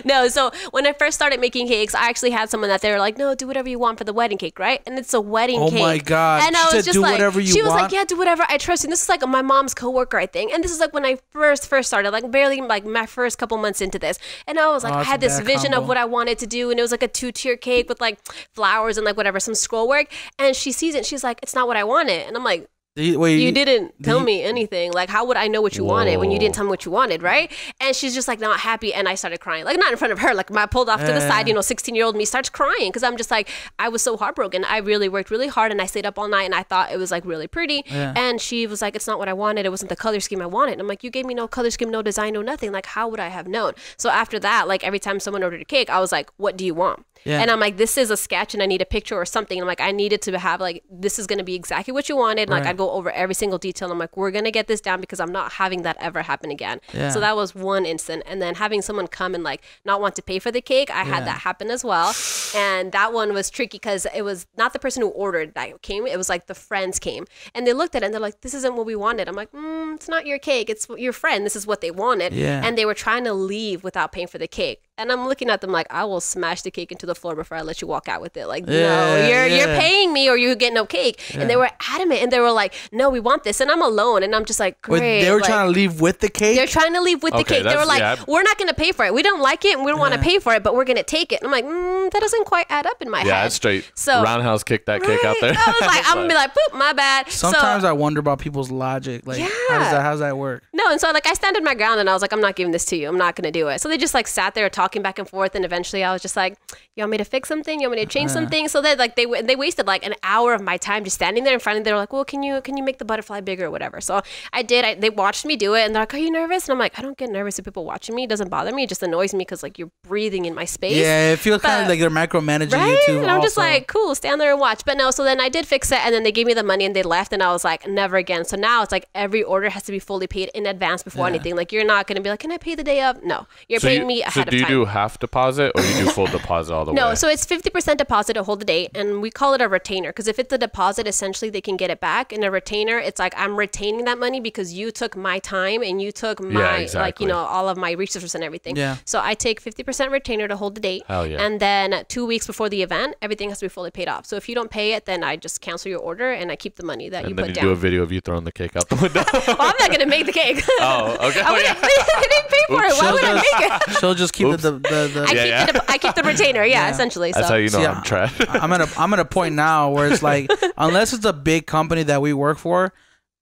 No, so when I first started making cakes, I actually had someone that they were like, no, do whatever you want for the wedding cake, right? And it's a wedding cake. Oh my God. And I She was said, just do like, whatever you she was want? like, yeah, do whatever. I trust you. And this is like my mom's coworker, I think. And this is like when I first started, like barely like my first couple months into this. And I was like, I that's had a this bad vision combo. of what I wanted to do. And it was like a 2-tier cake with like flowers and like whatever, some scroll work. And she sees it. She's like, it's not what I wanted. And I'm like, you didn't tell me anything. Like, how would I know what you wanted when you didn't tell me what you wanted, right? And she's just like not happy. And I started crying, like not in front of her. Like I pulled off to the side, 16-year-old me starts crying because I'm just like, I was so heartbroken. I really worked really hard and I stayed up all night and I thought it was like really pretty. And she was like, it's not what I wanted. It wasn't the color scheme I wanted. And I'm like, you gave me no color scheme, no design, no nothing. Like, how would I have known? So after that, like every time someone ordered a cake, I was like, what do you want? And I'm like, this is a sketch and I need a picture or something. And I'm like, I needed to have like, this is going to be exactly what you wanted. And like, I'd go over every single detail. And I'm like, we're going to get this down because I'm not having that ever happen again. So that was one instant. And then having someone come and like not want to pay for the cake, I had that happen as well. And that one was tricky because it was not the person who ordered that came. It was like the friends came and they looked at it and they're like, this isn't what we wanted. I'm like, it's not your cake. It's your friend. This is what they wanted. And they were trying to leave without paying for the cake. And I'm looking at them like, I will smash the cake into the floor before I let you walk out with it. Like, no, you're paying me or you get no cake. And they were adamant and they were like, no, we want this. And I'm alone. And I'm just like, great. Wait, they were trying to leave with the cake? They're trying to leave with the cake. They were like, we're not going to pay for it. We don't like it and we don't want to pay for it, but we're going to take it. And I'm like, that doesn't quite add up in my head. Yeah, it's straight. So roundhouse kick that cake out there. I was like, I'm going to be like, poop, my bad. Sometimes I wonder about people's logic. Like, how does that work? No, and so like I standed my ground and I was like, I'm not giving this to you. I'm not going to do it. So they just like sat there talking back and forth. And eventually I was just like, you want me to fix something? You want me to change something? So that like they wasted like an hour of my time just standing there in front of them. They were like, well, can you make the butterfly bigger or whatever? So I did. They watched me do it and they're like, are you nervous? And I'm like, I don't get nervous if people watching me. It doesn't bother me. It just annoys me because like you're breathing in my space. Yeah, it feels kind of like they're micromanaging you too. And I'm just like, cool, stand there and watch. But no, so then I did fix it and then they gave me the money and they left and I was like, never again. So now it's like every order has to be fully paid in advance before anything. Like you're not going to be like, can I pay the day of? No, you're paying me ahead of time. So do you do half deposit or you do full deposit all the way? No, so it's 50% deposit to hold the date and we call it a retainer because if it's a deposit, essentially they can get it back. And a retainer, it's like I'm retaining that money because you took my time and you took my, like, you know, all of my resources and everything. Yeah. So I take 50% retainer to hold the date. Hell yeah. And then 2 weeks before the event, everything has to be fully paid off. So if you don't pay it, then I just cancel your order and I keep the money that you put down. And then you do a video of you throwing the cake out the window. Well, I'm not going to make the cake. Oh, okay. They didn't pay for it. Why would I make it? She'll just keep I keep the retainer, essentially. That's so. how you know I'm trash. I'm at a point now where it's like, unless it's a big company that we work for,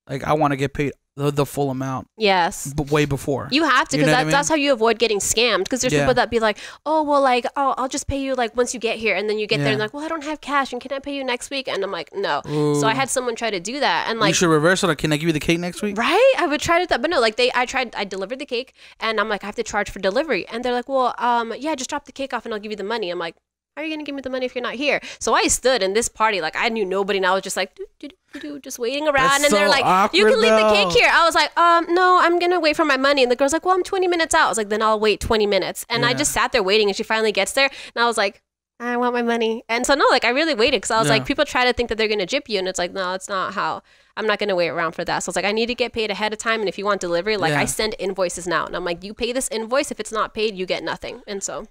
like I want to get paid the full amount. Yes. Way before. You have to, because that's how you avoid getting scammed. Because there's people that be like, oh, well, like, I'll just pay you like once you get here. And then you get there and like, well, I don't have cash. And can I pay you next week? And I'm like, no. Ooh. So I had someone try to do that. And like, you should reverse it. Or can I give you the cake next week? Right? I would try to that. But no, like I delivered the cake and I'm like, I have to charge for delivery. And they're like, well, yeah, just drop the cake off and I'll give you the money. I'm like, how are you going to give me the money if you're not here? So I stood in this party, like I knew nobody, and I was just like, just waiting around. That's and they're like, awkward, you can leave the cake here. I was like, no, I'm going to wait for my money. And the girl's like, well, I'm 20 minutes out. I was like, then I'll wait 20 minutes. And I just sat there waiting, and she finally gets there. And I was like, I want my money. And so no, like I really waited, because I was like, people try to think that they're going to gyp you. And it's like, no, it's not how. I'm not going to wait around for that. So I was like, I need to get paid ahead of time. And if you want delivery, like I send invoices now. And I'm like, you pay this invoice. If it's not paid, you get nothing. And so.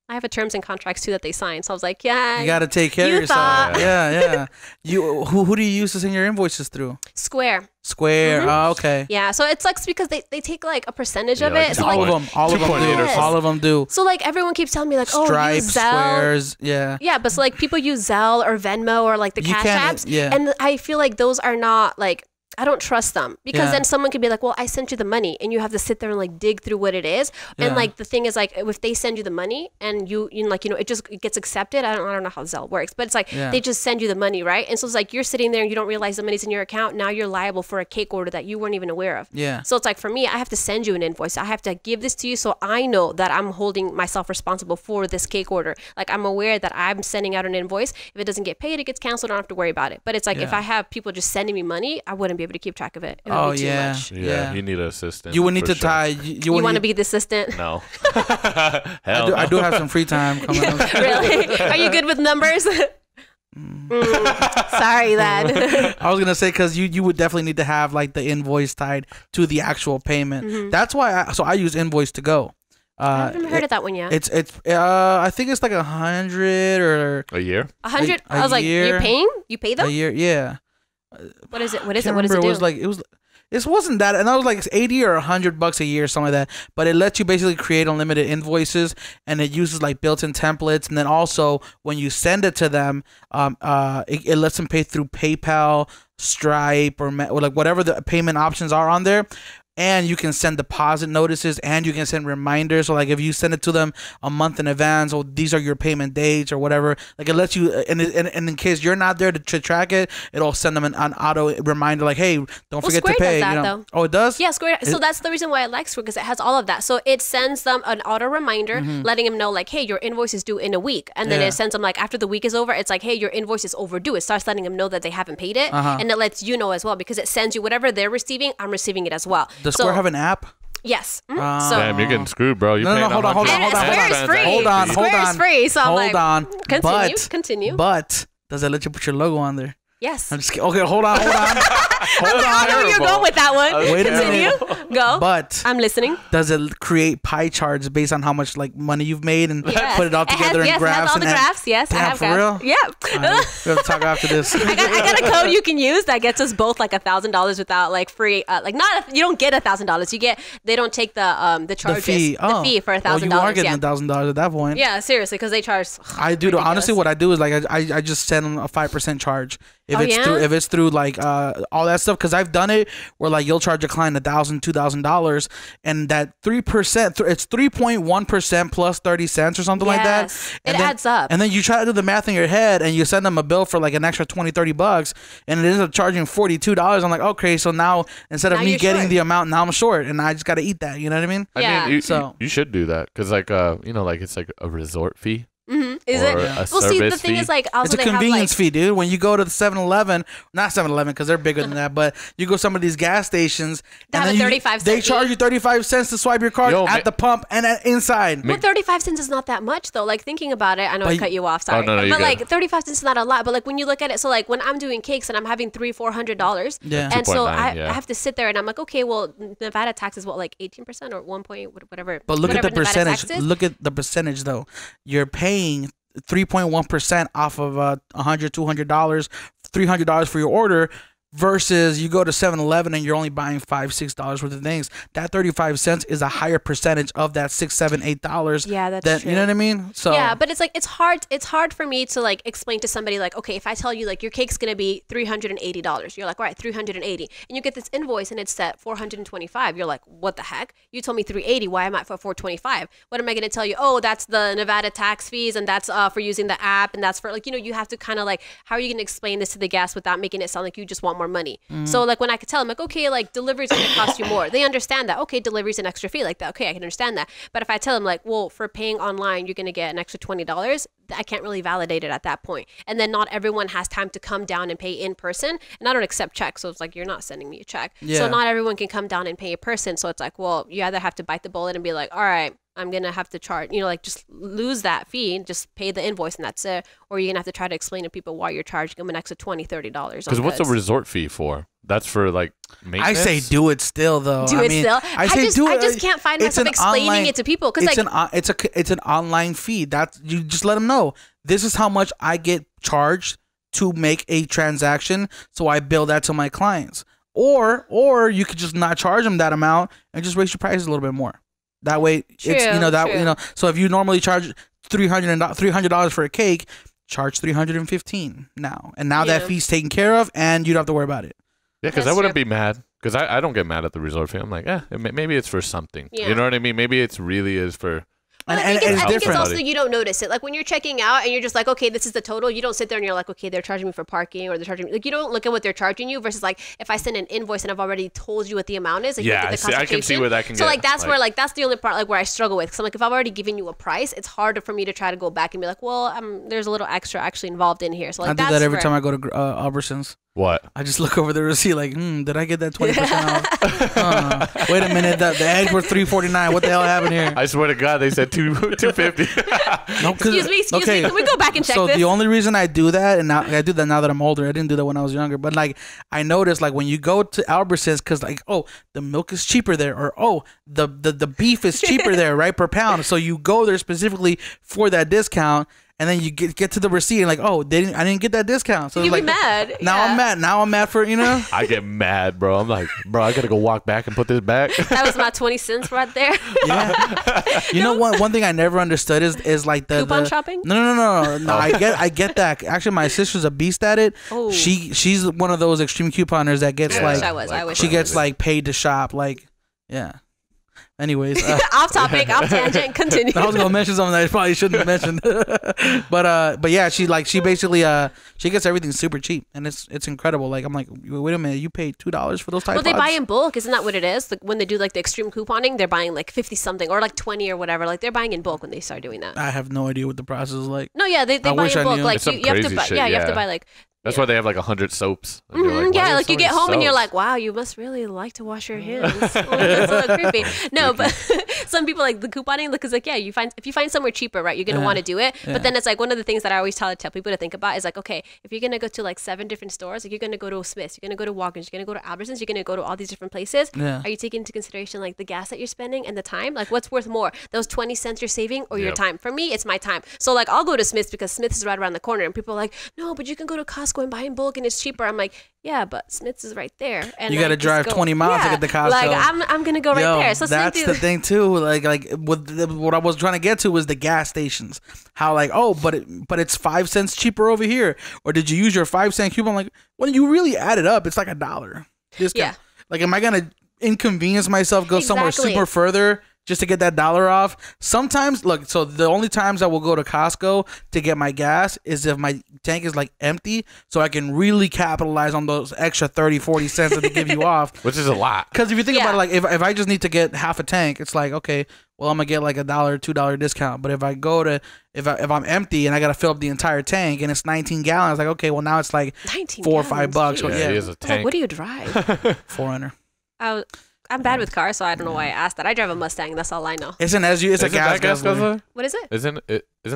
I have a terms and contracts too that they sign. So I was like, yeah. You got to take care of yourself. Yeah. Who do you use to send your invoices through? Square. Mm-hmm. Oh, okay. Yeah, so it sucks because they take like a percentage of it. So all of them do. So like everyone keeps telling me like, oh, Stripe, use Zelle. Squares, yeah. Yeah, but so like people use Zelle or Venmo or like the Cash Apps. Yeah. And I feel like those are not like, I don't trust them, because then someone could be like, well, I sent you the money, and you have to sit there and like dig through what it is. And like the thing is, like if they send you the money and you like, it gets accepted. I don't know how Zelle works, but it's like they just send you the money, right? And so it's like you're sitting there and you don't realize the money's in your account. Now you're liable for a cake order that you weren't even aware of. Yeah. So it's like for me, I have to send you an invoice. I have to give this to you, so I know that I'm holding myself responsible for this cake order. Like I'm aware that I'm sending out an invoice. If it doesn't get paid, it gets canceled. I don't have to worry about it. But it's like if I have people just sending me money, I wouldn't be able to keep track of it. It would be too much. Yeah, you need an assistant. You would need to tie. You want to be the assistant? No. I do have some free time coming up. Really? Are you good with numbers? Sorry, then. I was gonna say, because you would definitely need to have like the invoice tied to the actual payment. Mm-hmm. That's why I use Invoice to Go. I haven't heard of that one yet. It's I think it's like 100 or a year. 100. I was like, you're paying? You pay them? A year, yeah. What is it? What does it do? It wasn't that, and I was like it's $80 or $100 a year, something like that. But it lets you basically create unlimited invoices, and it uses like built-in templates. And then also when you send it to them, it lets them pay through PayPal, Stripe, or like whatever the payment options are on there. And you can send deposit notices, and you can send reminders. So like if you send it to them a month in advance, or these are your payment dates or whatever, like it lets you, and in case you're not there to track it, it'll send them an auto reminder like, hey, don't forget Square to pay. Does that, though. Oh, it does? Yeah, Square. So that's the reason why I like Square, because it has all of that. So it sends them an auto reminder, letting them know like, hey, your invoice is due in a week. And then it sends them like after the week is over, it's like, hey, your invoice is overdue. It starts letting them know that they haven't paid it. And it lets you know as well, because it sends you whatever they're receiving, I'm receiving it as well. Does Square have an app? Yes. So damn, you're getting screwed, bro. Hold on. Square is free. Hold on. Square is free. So I'm like, continue. But does it let you put your logo on there? Yes. I'm just kidding. Okay, hold on. I know where you're going with that one. Wait a minute. Continue. Go. But I'm listening. Does it create pie charts based on how much like money you've made and put it all together in graphs? It has all the graphs. Yes, I have graphs. For real? Yeah. We have to talk after this. I got a code you can use that gets us both like $1,000 without like free. You don't get $1,000. They don't take the charges. The fee for $1,000. You are getting $1,000 at that point. Yeah, seriously, because they charge. I do. Honestly, what I do is like I just send them a 5% charge if it's through like all that stuff, because I've done it where like you'll charge a client $1,000, $2,000, and that 3%, it's 3.1% plus 30 cents or something like that. And it adds up. And then you try to do the math in your head, and you send them a bill for like an extra $20-$30, and it ends up charging $42. I'm like, okay, so now instead of me getting the amount, now I'm short, and I just got to eat that. You know what I mean? I mean, you should do that, because like like it's like a resort fee. Mm-hmm. Is it? Well, see, the thing is, like, also it's a convenience fee, dude. When you go to the 7-Eleven, not 7-Eleven because they're bigger than that, but you go to some of these gas stations, and then 35 they charge you 35 cents to swipe your card at the pump and inside. Well, 35 cents is not that much, though. Like, thinking about it, I know I cut you off, sorry. No, but like 35 cents is not a lot. But like when you look at it, so like when I'm doing cakes and I'm having $300-$400, and so I have to sit there and I'm like, okay, well, Nevada tax is what, like 18% or 1 point whatever. But look at the percentage. Look at the percentage, though. You're paying 3.1% off of $100, $200, $300 for your order. versus you go to 7-Eleven and you're only buying $5-6 worth of things. That 35 cents is a higher percentage of that $6-7-8. Yeah, that's true. You know what I mean? So yeah, but it's like it's hard for me to like explain to somebody like, okay, if I tell you like your cake's gonna be $380, you're like, all right, $380, and you get this invoice and it's set $425. You're like, what the heck? You told me $380. Why am I for $425? What am I gonna tell you? Oh, that's the Nevada tax fees, and that's for using the app, and that's for like, you have to kind of like, how are you gonna explain this to the guest without making it sound like you just want more money? So like when I could tell them like, okay, like delivery's gonna cost you more, they understand that. Okay, delivery's an extra fee like that. Okay, I can understand that. But if I tell them like, well, for paying online you're gonna get an extra $20, I can't really validate it at that point. And then not everyone has time to come down and pay in person, and I don't accept checks, so it's like, you're not sending me a check. So not everyone can come down and pay in person. So it's like, well, you either have to bite the bullet and be like, all right, I'm gonna have to charge, like just lose that fee and just pay the invoice and that's it. Or you're gonna have to try to explain to people why you're charging them an extra $20-$30. Because what's a resort fee for? That's for like maintenance. I say do it still though. I just can't find myself explaining it to people because it's an online fee. That you just let them know this is how much I get charged to make a transaction, so I bill that to my clients. Or you could just not charge them that amount and just raise your prices a little bit more. That way, So if you normally charge $300 for a cake, charge $315 now, and now that fee's taken care of, and you don't have to worry about it. Yeah, because I wouldn't be mad, because I don't get mad at the resort fee. I'm like, maybe it's for something. Yeah. You know what I mean? Maybe it really is for. Well, I think it's also you don't notice it. Like when you're checking out and you're just like, okay, this is the total. You don't sit there and you're like, okay, they're charging me for parking, or they're charging me. Like you don't look at what they're charging you versus like if I send an invoice and I've already told you what the amount is. Like you get the I can see where that can. So like that's where like that's the only part like where I struggle with. Because I'm like, if I've already given you a price, it's harder for me to try to go back and be like, well, there's a little extra actually involved in here. So like I do that every time I go to Albertsons. What? I just look over the receipt like, did I get that 20% off? Wait a minute, the eggs were $3.49. What the hell happened here? I swear to God, they said $2.50. No, excuse me. Can we go back and check this? So the only reason I do that, and now I do that now that I'm older. I didn't do that when I was younger. But like, I noticed like when you go to Albertsons, because like, oh, the milk is cheaper there, or oh, the beef is cheaper there, right, per pound. So you go there specifically for that discount. And then you get to the receipt and like, oh, I didn't get that discount. So you'd like, be mad. Now I'm mad. Now I'm mad for I get mad, bro. I'm like, bro, I gotta go walk back and put this back. That was my 20 cents right there. Yeah. One thing I never understood is like the coupon shopping. No. I get that. Actually, my sister's a beast at it. Oh. She's one of those extreme couponers that gets I wish she gets like paid to shop. Like, yeah. Anyways, off topic, off tangent. Continue. I was gonna mention something that I probably shouldn't have mentioned, but yeah, she basically she gets everything super cheap, and it's incredible. Like I'm like, wait a minute, you paid $2 for those Tide Pods? Well, they buy in bulk, isn't that what it is? Like when they do like the extreme couponing, they're buying like 50 something or like 20 or whatever. Like they're buying in bulk when they start doing that. I have no idea what the process is like. No, yeah, they buy in bulk. Like you have to buy. You have to buy like. That's why they have like 100 soaps. Like, yeah, like you get home and you're like, wow, you must really like to wash your hands. That's a little creepy. No, but some people like the couponing because like, yeah, if you find somewhere cheaper, right, you're going to want to do it. Yeah. But then it's like one of the things that I always tell people to think about is like, okay, if you're going to go to like 7 different stores, like you're going to go to Smith's, you're going to go to Walgreens, you're going to go to Albertsons, you're going to go to all these different places. Yeah. Are you taking into consideration like the gas that you're spending and the time? Like what's worth more, those 20 cents you're saving or your time? For me, it's my time. So like I'll go to Smith's because Smith's is right around the corner and people are like, no, but you can go to Costco and buy in bulk and it's cheaper. I'm like, yeah, but Smith's is right there, and you got to drive 20 miles to get the Costco. Like I'm gonna go right there. So that's the thing too. Like what I was trying to get to was the gas stations. How like but it's 5 cents cheaper over here, or did you use your 5-cent coupon? Like when you really add it up, it's like $1. Yeah. Like am I gonna inconvenience myself, go somewhere super further just to get that $1 off? Sometimes, look, so the only times I will go to Costco to get my gas is if my tank is like empty, so I can really capitalize on those extra 30-40 cents that they give you off. Which is a lot. Because if you think about it, like if I just need to get half a tank, it's like, okay, well, I'm going to get like $1, $2 discount. But if I go to, if I'm empty and I got to fill up the entire tank and it's 19 gallons, like, okay, well, now it's like $4 or $5. Yeah, it is a tank. Like, what do you drive? 400. I'm bad with cars, so I don't know why I asked that. I drive a Mustang. That's all I know. It's a gas guzzler. What is it? Isn't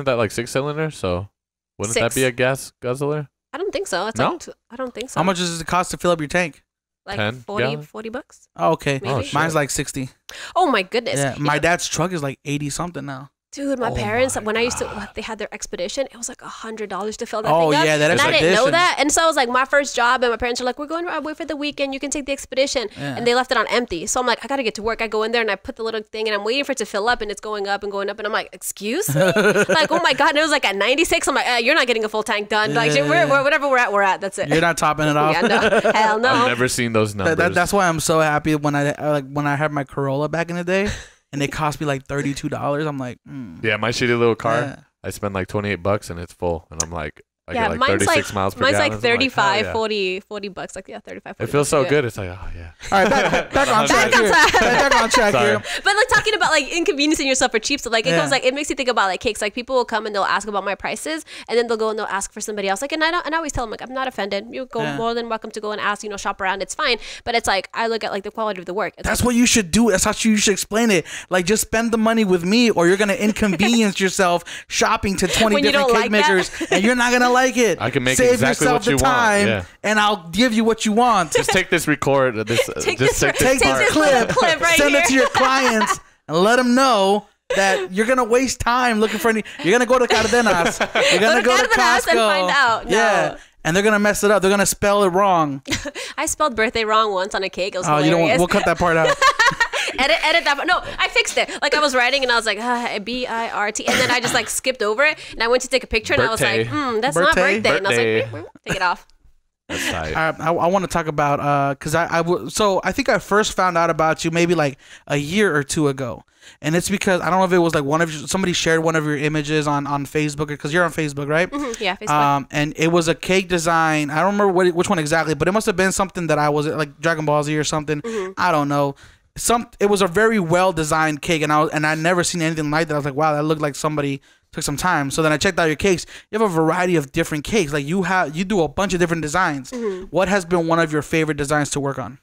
that like 6-cylinder? So wouldn't that be a gas guzzler? I don't think so. It's no? like, I don't think so. How much does it cost to fill up your tank? Like 40 bucks. Oh, okay. Maybe. Mine's like 60. Oh my goodness. Yeah, my dad's truck is like 80 something now. Dude, my parents, when I used to, they had their expedition, it was like $100 to fill that thing up. Oh, yeah, that and I expedition. didn't know that. And so it was like my first job, and my parents were like, we're going away for the weekend. You can take the expedition. Yeah. And they left it on empty. So I'm like, I got to get to work. I go in there, and I put the little thing, and I'm waiting for it to fill up, and it's going up and going up. And I'm like, excuse me? Like, oh my God. And it was like at 96. I'm like, you're not getting a full tank done. Like, we're whatever we're at. That's it. You're not topping it off. Yeah, no, hell no. I've never seen those numbers. That's why I'm so happy when I had my Corolla back in the day, and it cost me like $32. I'm like, yeah, my shitty little car. Yeah. I spend like $28 and it's full, and I'm like, I Yeah, get like 36 miles per mine's gallon. like I'm 35, yeah. 40 bucks. Like, yeah, 35, 40 It feels so bucks. good. It's like, oh yeah. all right, back on track here. Back on track here. But like talking about like inconveniencing yourself for cheap, so like it Yeah. comes like it makes you think about like cakes. Like people will come and they'll ask about my prices, and then they'll go and they'll ask for somebody else. Like, and I always tell them like I'm not offended. You're more than welcome to go and ask. Shop around. It's fine. But it's like I look at like the quality of the work. It's That's like, what you should do. That's how you should explain it. Like, just spend the money with me, or you're gonna inconvenience yourself shopping to 20 When you different don't cake like that. makers, and you're not gonna like it. I can make Save exactly yourself what the you want, time, yeah. and I'll give you what you want. Just take this record. Take Just this Take part. this little clip, clip right send here. it to your clients, and let them know that you're gonna waste time looking for any. You're gonna go to Cardenas. You're gonna go to Cardenas Costco and find out. No. Yeah, and they're gonna mess it up. They're gonna spell it wrong. I spelled birthday wrong once on a cake. It was Oh, hilarious. you don't. We'll cut that part out. edit that. No, I fixed it. Like I was writing and I was like BIRT, and then I just like skipped over it, and I went to take a picture and I was like, Birthday. that's not Birthday? birthday. And I was like, Birthday. take it off. That's tight. I want to talk about because so I think I first found out about you maybe like a year or two ago, and it's because I don't know if it was like somebody shared one of your images on Facebook, because you're on Facebook, right? Mm-hmm. Yeah, Facebook. And it was a cake design. I don't remember which one exactly, but it must have been something that I was like Dragon Ball Z or something. Mm-hmm. I don't know. It was a very well designed cake, and I'd never seen anything like that. I was like, wow, that looked like somebody took some time. So then I checked out your cakes. You have a variety of different cakes. Like you do a bunch of different designs. Mm-hmm. What has been one of your favorite designs to work on?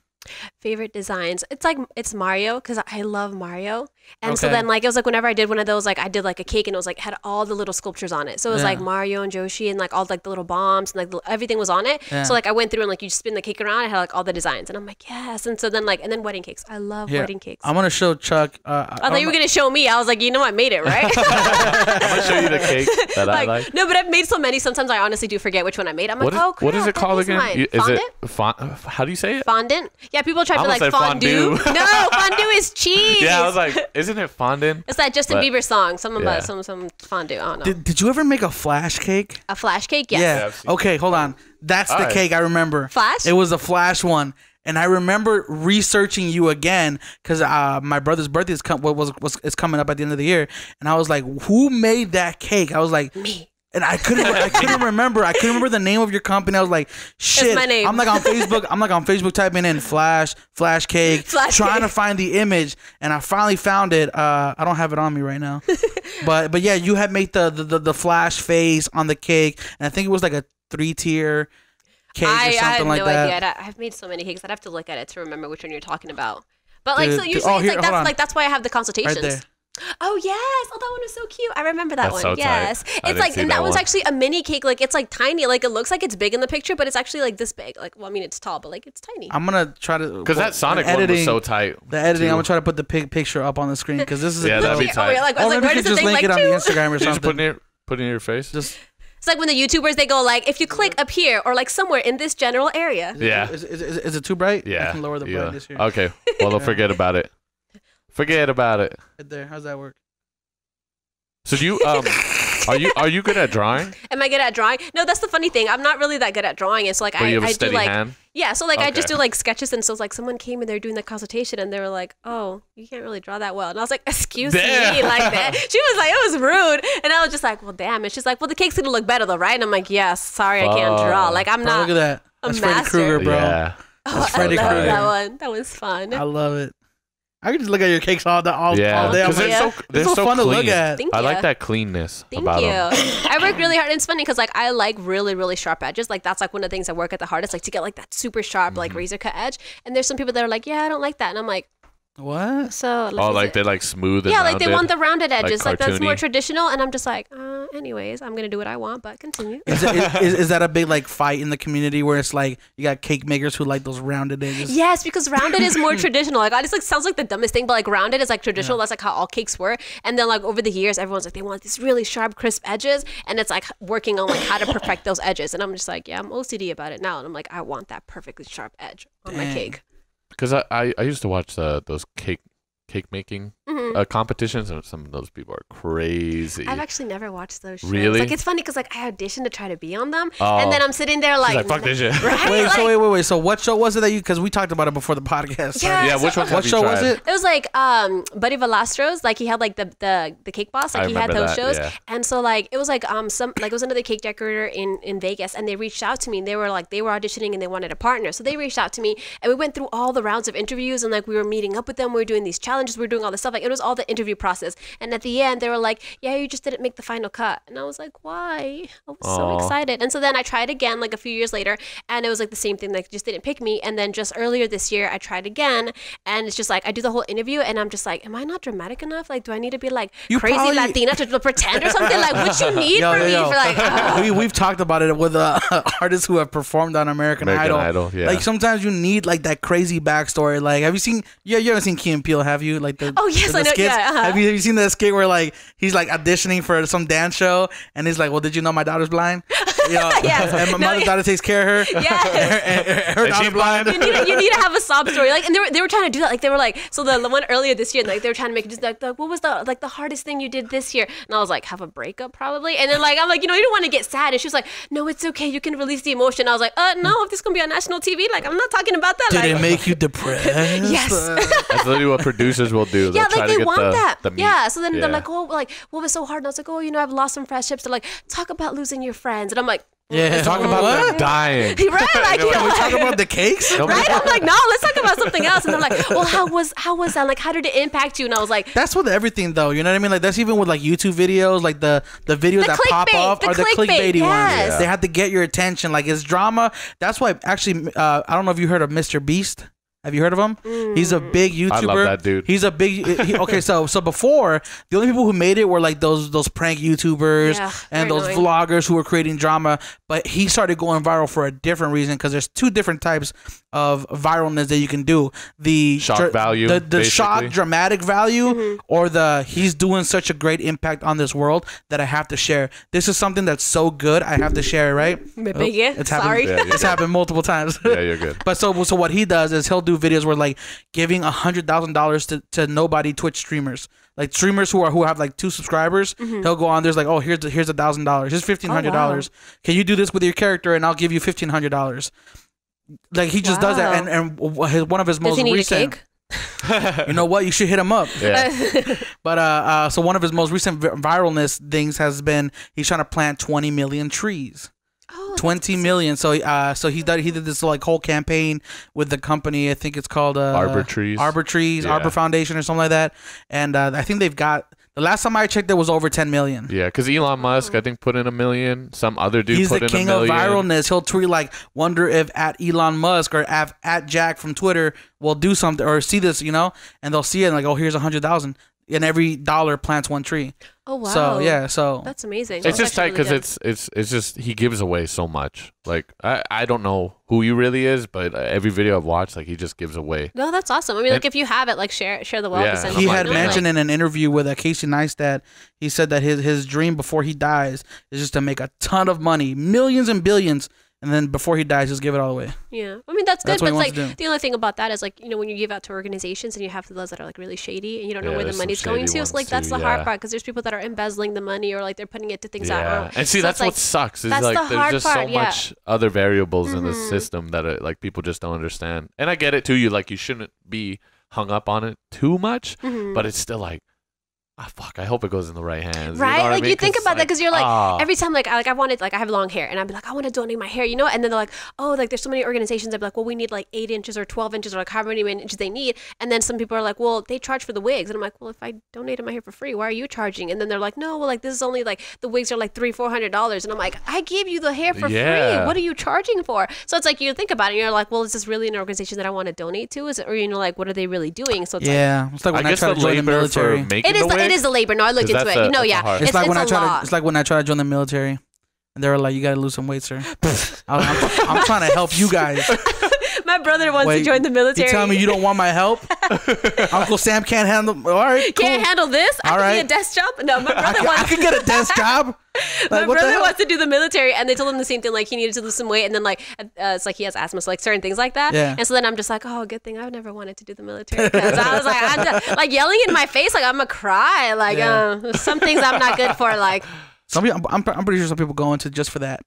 Favorite designs, it's Mario, because I love Mario. And so Okay. then like it was like whenever I did one of those, like I did like a cake and it was like had all the little sculptures on it. So it was Yeah. like Mario and Yoshi and like all like the little bombs and like everything was on it. Yeah. So like I went through and like you spin the cake around, I had like all the designs, and I'm like, yes. And so then like, and then wedding cakes, I love Here, wedding cakes. I'm gonna show Chuck. I thought you were gonna show me. I was like, I made it, right? I'm gonna show you the cake that I like, like. no, but I've made so many. Sometimes I honestly do forget which one I made. I'm like, oh crap, what is it that called is again? mine. Is Fondant? it how do you say it? Fondant? Yeah, people try I to be almost like said fondue. fondue. No, fondue is cheese. Yeah, I was like, isn't it fondant? It's that Justin But- Bieber song. Something Yeah. about some fondue. I don't know. Did you ever make a flash cake? A flash cake? Yes. Yeah. I've seen Okay, hold on. That's the Alright. cake I remember. Flash? It was a flash one. And I remember researching you again because my brother's birthday is coming up at the end of the year, and I was like, "Who made that cake?" I was like, Me. and I couldn't remember. I couldn't remember the name of your company. I was like, "Shit!" my name. I'm like on Facebook typing in flash cake, Flash trying to cake. find the image, and I finally found it. I don't have it on me right now, but yeah, you had made the flash face on the cake, and I think it was like a 3-tier cake or I something have like no that. idea. I've made so many cakes. I'd have to look at it to remember which one you're talking about. But like, Dude, so dude. usually Oh, it's here, like hold on. that's why I have the consultations. Right there. Oh yes! Oh, that one was so cute. I remember that That's one. so tight. Yes, I it's didn't like, see and that that one's one. actually a mini cake. Like it's like tiny. Like it looks like it's big in the picture, but it's actually like this big. Like, well, I mean, it's tall, but like it's tiny. I'm gonna try to Because that Sonic one was so tight. The editing, too. I'm gonna try to put the picture up on the screen because this is Yeah, that'd be Oh, tight. yeah, like, I Or was like, maybe where you does could the just thing link like it on the choo? Instagram or You just something. put it in your face. Just It's like when the YouTubers they go like, if you click up here or like somewhere in this general area. Yeah. Is it too bright? Yeah. I can lower the yeah. brightness here. Okay. Well, don't forget about it. Forget about it. Right there. How's that work? So do you are you good at drawing? Am I good at drawing? No, that's the funny thing. I'm not really that good at drawing. It's like But you have a I do steady like hand? yeah. So like I just Okay. do like sketches, and so it's like someone came and they're doing the consultation, and they were like, "Oh, you can't really draw that well." And I was like, "Excuse Damn. me," like that. She was like, "It was rude," and I was just like, "Well, damn." And she's like, "Well, the cake's gonna look better though, right?" And I'm like, "Yes, sorry, I can't draw. Fuck. Like I'm Bro, not." look at that. a That's Freddy master. Krueger, bro. Yeah. Oh, Freddy I love Krueger. that one. That was fun. I love it. I could just look at your cakes all day. Yeah. All day. I'm Because like, they're Yeah. they're so so fun to look clean. at. Thank I you. like that cleanness Thank about you. them. I work really hard. And it's funny because like I like really, really sharp edges. Like that's like one of the things I work at the hardest, like to get like that super sharp, like razor cut edge. And there's some people that are like, yeah, I don't like that. And I'm like, What? So they like smooth and yeah, rounded, like they want the rounded edges, like that's more cartoony. traditional. And I'm just like, anyways, I'm gonna do what I want, but continue. Is that a big like fight in the community where it's like you got cake makers who like those rounded edges? Yes, because rounded is more traditional. Like, I just like sounds like the dumbest thing, but like rounded is like traditional. That's like how all cakes were. And then like over the years, everyone's like they want these really sharp, crisp edges, and it's like working on like how to perfect those edges. And I'm just like, yeah, I'm OCD about it now, and I'm like, I want that perfectly sharp edge on my cake. Because I used to watch those cake making competitions, and some of those people are crazy. I've actually never watched those shows. Really? Like, it's funny because like I auditioned to try to be on them, and then I'm sitting there like, fuck this shit. Right? Wait. So what show was it that you? Because we talked about it before the podcast. Yeah, Yeah, which one? What show was it? It was like Buddy Velastro's, like he had like the cake boss, like he had those shows, and so like it was like it was another cake decorator in Vegas, and they reached out to me, and they were auditioning and they wanted a partner, so they reached out to me, and we went through all the rounds of interviews, and like we were meeting up with them, we were doing these challenges, we were doing all this stuff, like it was all the interview process, and at the end they were like, yeah, you just didn't make the final cut, and I was like, why? I was so excited, and so then I tried again like a few years later, and it was like the same thing, like just didn't pick me, and then just earlier this year I tried again, and it's just like I do the whole interview, and I'm just like, am I not dramatic enough? Like, do I need to be like crazy Latina to pretend or something? Like, what you need for me for like? We've talked about it with artists who have performed on American Idol. Yeah. Like sometimes you need like that crazy backstory. Like, have you seen? Yeah, you haven't seen Key and Peele, have you? Like the yes, I know. Skits? Yeah, have you seen that skit where like he's like auditioning for some dance show, and he's like, well, did you know my daughter's blind? You know, yes. and my daughter takes care of her. Yeah. her daughter's blind. You need to have a sob story. Like, and they were trying to do that. Like, they were like, so the one earlier this year, like they were trying to make it just like what was the hardest thing you did this year? And I was like, have a breakup probably. And then like I'm like, you don't want to get sad. And she was like, no, it's okay. You can release the emotion. I was like, no, if this is gonna be on national TV, like I'm not talking about that. Did it make you depressed? Yes. That's literally what producers will do. Yeah, like they want that. The meat. Yeah. So then they're like, oh, like what was so hard? And I was like, oh, I've lost some friendships. They're like, talk about losing your friends. And I'm like, yeah, talk about them dying. Right? Like, we talk about the cakes, right? I'm like, no, let's talk about something else. And they're like, well, how was that? Like, how did it impact you? And I was like, that's with everything, though. You know what I mean? Like, that's even with like YouTube videos, like the videos that pop up are the clickbaity ones. Yeah. They have to get your attention. Like, it's drama. That's why actually, I don't know if you heard of Mr. Beast. Have you heard of him? He's a big YouTuber. I love that dude. He's a big. Okay, so before the only people who made it were like those prank YouTubers and those vloggers who were creating drama. But he started going viral for a different reason, because there's two different types of viralness that you can do: the shock value, the shock dramatic value, or the he's doing such a great impact on this world that I have to share. This is something that's so good, I have to share it. Right? It's sorry. It's happened multiple times. Yeah, you're good. But so what he does is he'll do videos where like giving $100,000 to nobody Twitch streamers, like streamers who have like 2 subscribers. He'll go on. There's like, oh, here's $1,000. Here's $1,500. Can you do this with your character, and I'll give you $1,500. Like, he just does that, and one of his most recent. You know what? You should hit him up. Yeah. But so one of his most recent viralness things has been he's trying to plant 20 million trees. 20 million. So he did this like whole campaign with the company. I think it's called Arbor Trees, Arbor Foundation or something like that. And I think they've got, the last time I checked, there was over 10 million. Yeah, because Elon Musk, I think, put in 1 million. Some other dude put in 1 million. He's the king of viralness. He'll tweet like, wonder if at Elon Musk or at Jack from Twitter will do something or see this, and they'll see it and like, oh, here's 100,000. And every dollar plants 1 tree. Oh wow! So yeah, so that's amazing. It's just tight because it's just he gives away so much. Like I don't know who he really is, but every video I've watched, like he just gives away. No, that's awesome. I mean, like if you have it, like share the wealth. Yeah. He had mentioned in an interview with Casey Neistat, he said that his dream before he dies is just to make a ton of money, millions and billions. And then before he dies, just give it all away. Yeah. I mean, that's good. But like the only thing about that is like, when you give out to organizations and you have those that are like really shady and you don't know where the money's going to. So like that's the hard part, because there's people that are embezzling the money or like they're putting it to things that aren't. And see, that's what sucks. Is like there's just so much other variables in the system that like people just don't understand. And I get it too. You shouldn't be hung up on it too much, but it's still like, fuck, I hope it goes in the right hands. Right? You know what Like I mean? you think about that because you're like, every time like I wanted, like I have long hair and I'd be like, I want to donate my hair, you know? And then they're like, oh, like there's so many organizations. I'd be like, well, we need like 8 inches or 12 inches or like however many inches they need. And then some people are like, well, they charge for the wigs. And I'm like, well, if I donated my hair for free, why are you charging? And then they're like, no, well, like this is only like the wigs are like $300-$400. And I'm like, I gave you the hair for free. What are you charging for? So it's like you think about it and you're like, well, is this really an organization that I want to donate to? Is it, or you know, like what are they really doing? So it's it's like when I try to join the military. It is the labor. No, I looked into it. It's like when I try to join the military, and they're like, "You got to lose some weight, sir." I'm trying to help you guys. My brother wants to join the military. You tell me you don't want my help? Uncle Sam can't handle. All right, cool. Can't handle this. I can get a desk job. No, my brother wants. I can get a desk job. My brother wants to do the military, and they told him the same thing. Like he needed to lose some weight, and then like it's like he has asthma, so like certain things like that. Yeah. And so then I'm just like, oh, good thing I've never wanted to do the military because I was like, like yelling in my face, like I'm gonna cry. Like some things I'm not good for. Like some people, I'm pretty sure some people go into just for that.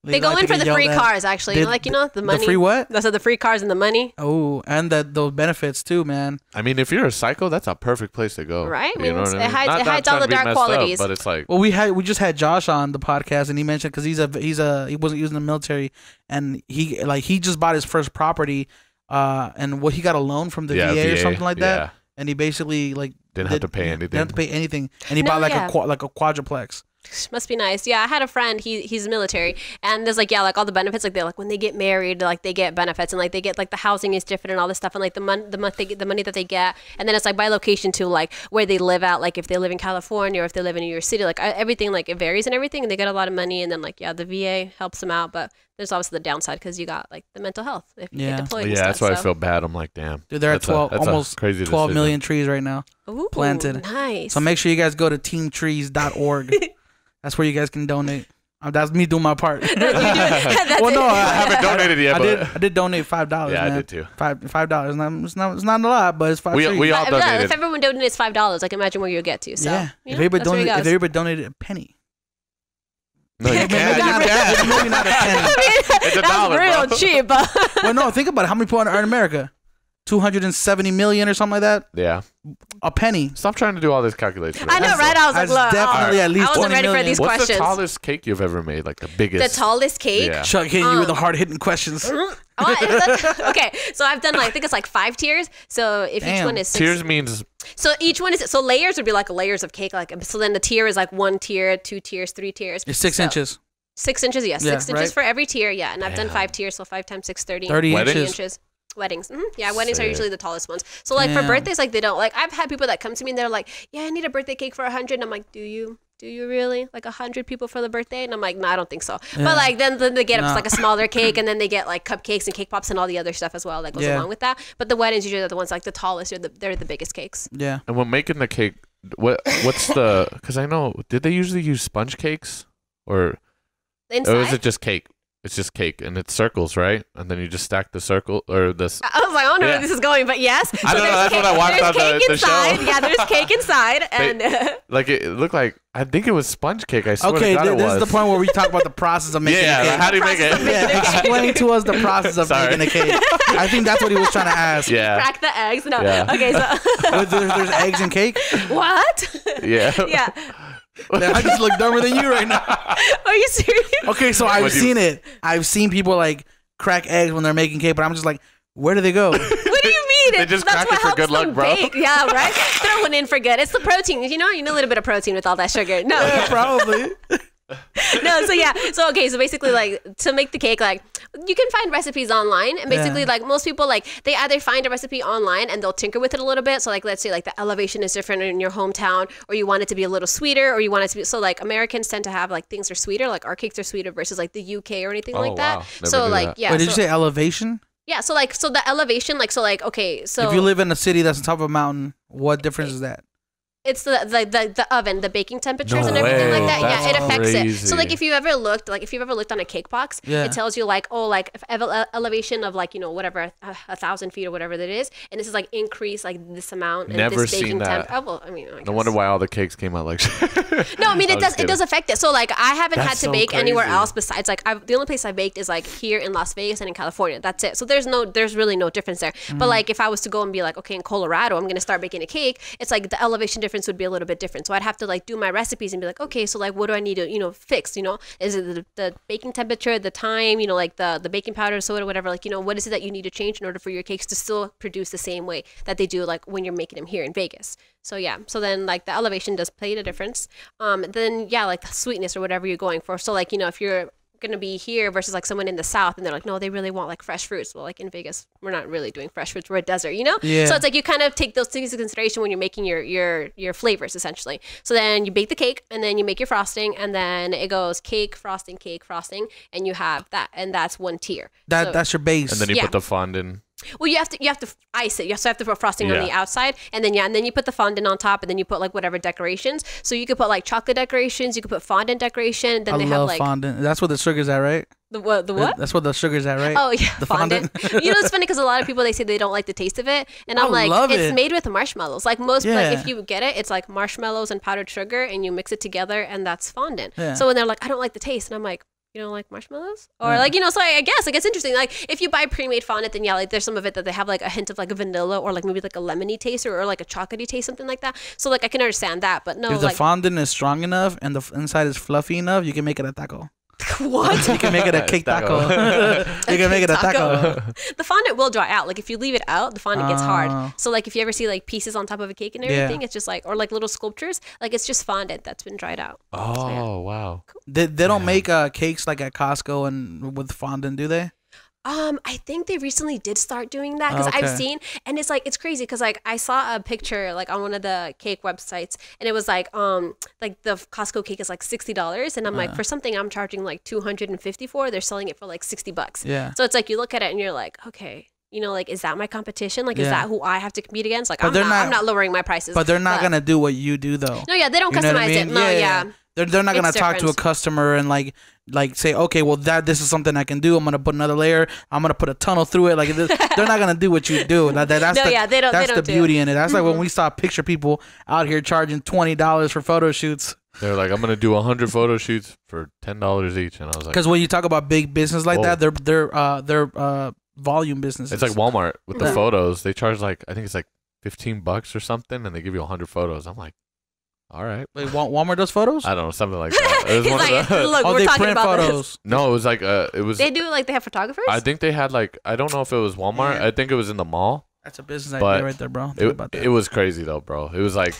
They go in for the free cars, actually. Like, you know, the money. The free what? That's the free cars and the money. Oh, and those benefits too, man. I mean, if you're a psycho, that's a perfect place to go. Right? You know what I mean? It hides all the dark qualities. But it's like, well, we just had Josh on the podcast, and he mentioned because he wasn't using the military, and he just bought his first property, and he got a loan from the VA or something like that, and he basically like didn't have to pay anything. And he bought like a quadruplex. Must be nice. Yeah, I had a friend. He's military, and there's like all the benefits. Like they when they get married, like they get benefits, and like they get like the housing is different and all this stuff, and like the money that they get, and then it's like by location too, like where they live at. Like if they live in California or if they live in New York City, like everything like it varies and everything, and they get a lot of money, and then like the VA helps them out, but there's obviously the downside because you got like the mental health if you get deployed. Yeah, that's why I feel bad. I'm like, damn. Dude, they're at almost 12 million trees right now. Ooh, planted. Nice. So make sure you guys go to teamtrees.org. That's where you guys can donate. That's me doing my part. Well, no, I haven't donated yet. I did donate $5. Yeah, man. I did too. $5. It's not a lot, but it's $5. We all donated. If everyone donates $5, I can imagine where you'll get to. So, yeah. If everybody donated a penny. No, you can't. Maybe not a penny. It's $1, that's real cheap. Well, no, think about it. How many people are in America? 270 million or something like that. Yeah. A penny. Stop trying to do all this calculation. I know, right? I was like, look, definitely at least I wasn't ready for these What's questions. the tallest cake you've ever made? Like the biggest. The tallest cake? Yeah. Chuck hitting you with the hard hitting questions. Okay, so I've done I think it's like 5 tiers. So if each one is 6. Tiers means. So each one is layers would be like layers of cake. Like so then the tier is like 1 tier, 2 tiers, 3 tiers. It's 6 inches. 6 inches, yes. Yeah, 6 inches for every tier, yeah. And I've done 5 tiers, so 5 times 6, 30 inches. Weddings. Yeah, weddings are usually the tallest ones. So like for birthdays, like they don't like I've had people that come to me and they're like, yeah, I need a birthday cake for 100. And I'm like, do you really? Like 100 people for the birthday? And I'm like, no, I don't think so. Yeah. But like then they get like a smaller cake, and then they get like cupcakes and cake pops and all the other stuff as well that goes along with that. But the weddings usually are the ones like the tallest, they're the biggest cakes. Yeah. And when making the cake, what's the? Because I know, did they usually use sponge cakes or is it just cake? It's just cake and it's circles, right? And then you just stack the circle or this. I was like, I don't know where this is going, but yes. I don't know. That's what I watched on the show. Yeah, there's cake inside, and like it looked like I think it was sponge cake. I swear to God it was. This is the point where we talk about the process of making a cake. How do you make it? Yeah, explain to us the process of making a cake. I think that's what he was trying to ask. Yeah. Crack the eggs. No. Yeah. Okay, so there's eggs in cake. What? Yeah. Yeah. I just look dumber than you right now. Are you serious? Okay, so I've seen it. I've seen people like crack eggs when they're making cake, but I'm just like, where do they go? What do you mean? They just crack it for good luck, bro. Bake. Yeah, right? Throw one in for good. It's the protein. You know a little bit of protein with all that sugar. No. Yeah, probably. No, so yeah. So okay, so basically like to make the cake, like you can find recipes online, and basically like most people like they either find a recipe online and they'll tinker with it a little bit. So like let's say like the elevation is different in your hometown, or you want it to be a little sweeter, or you want it to be so like Americans tend to have like things are sweeter, like our cakes are sweeter versus like the UK or anything like that. So like yeah. Wait, did you say elevation? Yeah, so the elevation, like so like okay, so if you live in a city that's on top of a mountain, what difference is that? It's the oven, the baking temperatures and everything like that. That's it affects crazy. it. So like if you've ever looked on a cake box, it tells you like if elevation of like whatever 1,000 feet or whatever that is, and this is like increase like this amount. And Never this seen baking that. I mean, no wonder why all the cakes came out like. No, I mean it does affect it. So like I haven't had to bake anywhere crazy. else besides like the only place I baked is like here in Las Vegas and in California. That's it. So there's really no difference there. But like if I was to go and be like, okay, in Colorado I'm gonna start baking a cake, it's like the elevation difference would be a little bit different. So I'd have to like do my recipes and be like, okay, so like what do I need to, fix, is it the baking temperature, the time, like the baking powder, soda, whatever, like, what is it that you need to change in order for your cakes to still produce the same way that they do like when you're making them here in Vegas. So yeah, so then like the elevation does play a difference. Then yeah, like the sweetness or whatever you're going for. So like, if you're going to be here versus like someone in the South and they're like, no, they really want like fresh fruits. Well, like in Vegas, we're not really doing fresh fruits. We're a desert, Yeah. So it's like you kind of take those things into consideration when you're making your flavors essentially. So then you bake the cake and then you make your frosting and then it goes cake, frosting, and you have that. And that's one tier. That's your base. And then you put the fondant. Well, you have to ice it. You also have to put frosting on the outside, and then you put the fondant on top, and then you put like whatever decorations. So you could put like chocolate decorations. You could put fondant decoration. Then I they love have like fondant. That's what the sugar's at, right? The what? That's what the sugar's at, right? Oh yeah, the fondant. It's funny because a lot of people they say they don't like the taste of it, and I'm like, it's made with marshmallows. Like most, like if you get it, it's like marshmallows and powdered sugar, and you mix it together, and that's fondant. Yeah. So when they're like, I don't like the taste, and I'm like, you don't like marshmallows? Or like, so I guess like it's interesting. Like if you buy pre-made fondant, then like there's some of it that they have like a hint of like a vanilla or like maybe like a lemony taste or like a chocolatey taste, something like that. So like I can understand that, but no. If the fondant is strong enough and the inside is fluffy enough, you can make it a taco. What? You can make it a cake taco. You can make it a taco. The fondant will dry out. Like if you leave it out, the fondant gets hard. So like if you ever see like pieces on top of a cake and everything, it's just like, or like little sculptures, like it's just fondant that's been dried out. Oh, wow. Cool. They don't make cakes like at Costco and with fondant, do they? I think they recently did start doing that because I've seen, and it's like, it's crazy because like I saw a picture like on one of the cake websites and it was like the Costco cake is like $60 and I'm like, for something I'm charging like $250 for, they're selling it for like $60. Yeah. So it's like you look at it and you're like, okay, like, is that my competition? Like, is that who I have to compete against? Like, I'm not lowering my prices. But they're not going to do what you do though. No, yeah, they don't customize it. No, yeah. They're not gonna talk to a customer and like say, okay, well this is something I can do. I'm gonna put another layer. I'm gonna put a tunnel through it. Like they're not gonna do what you do. That's the beauty in it. That's like when we saw picture people out here charging $20 for photo shoots. They're like, I'm gonna do 100 photo shoots for $10 each, and I was like, because when you talk about big business like that, they're volume businesses. It's like Walmart with the photos. They charge like I think it's like $15 or something, and they give you 100 photos. I'm like, all right. Wait, Walmart does photos? I don't know, something like that. It was one like, of the, look, we're they talking print about photos. This. No, it was like it was. They do like they have photographers. I think they had like I don't know if it was Walmart. Yeah. I think it was in the mall. That's a business idea right there, bro. It was crazy though, bro. It was like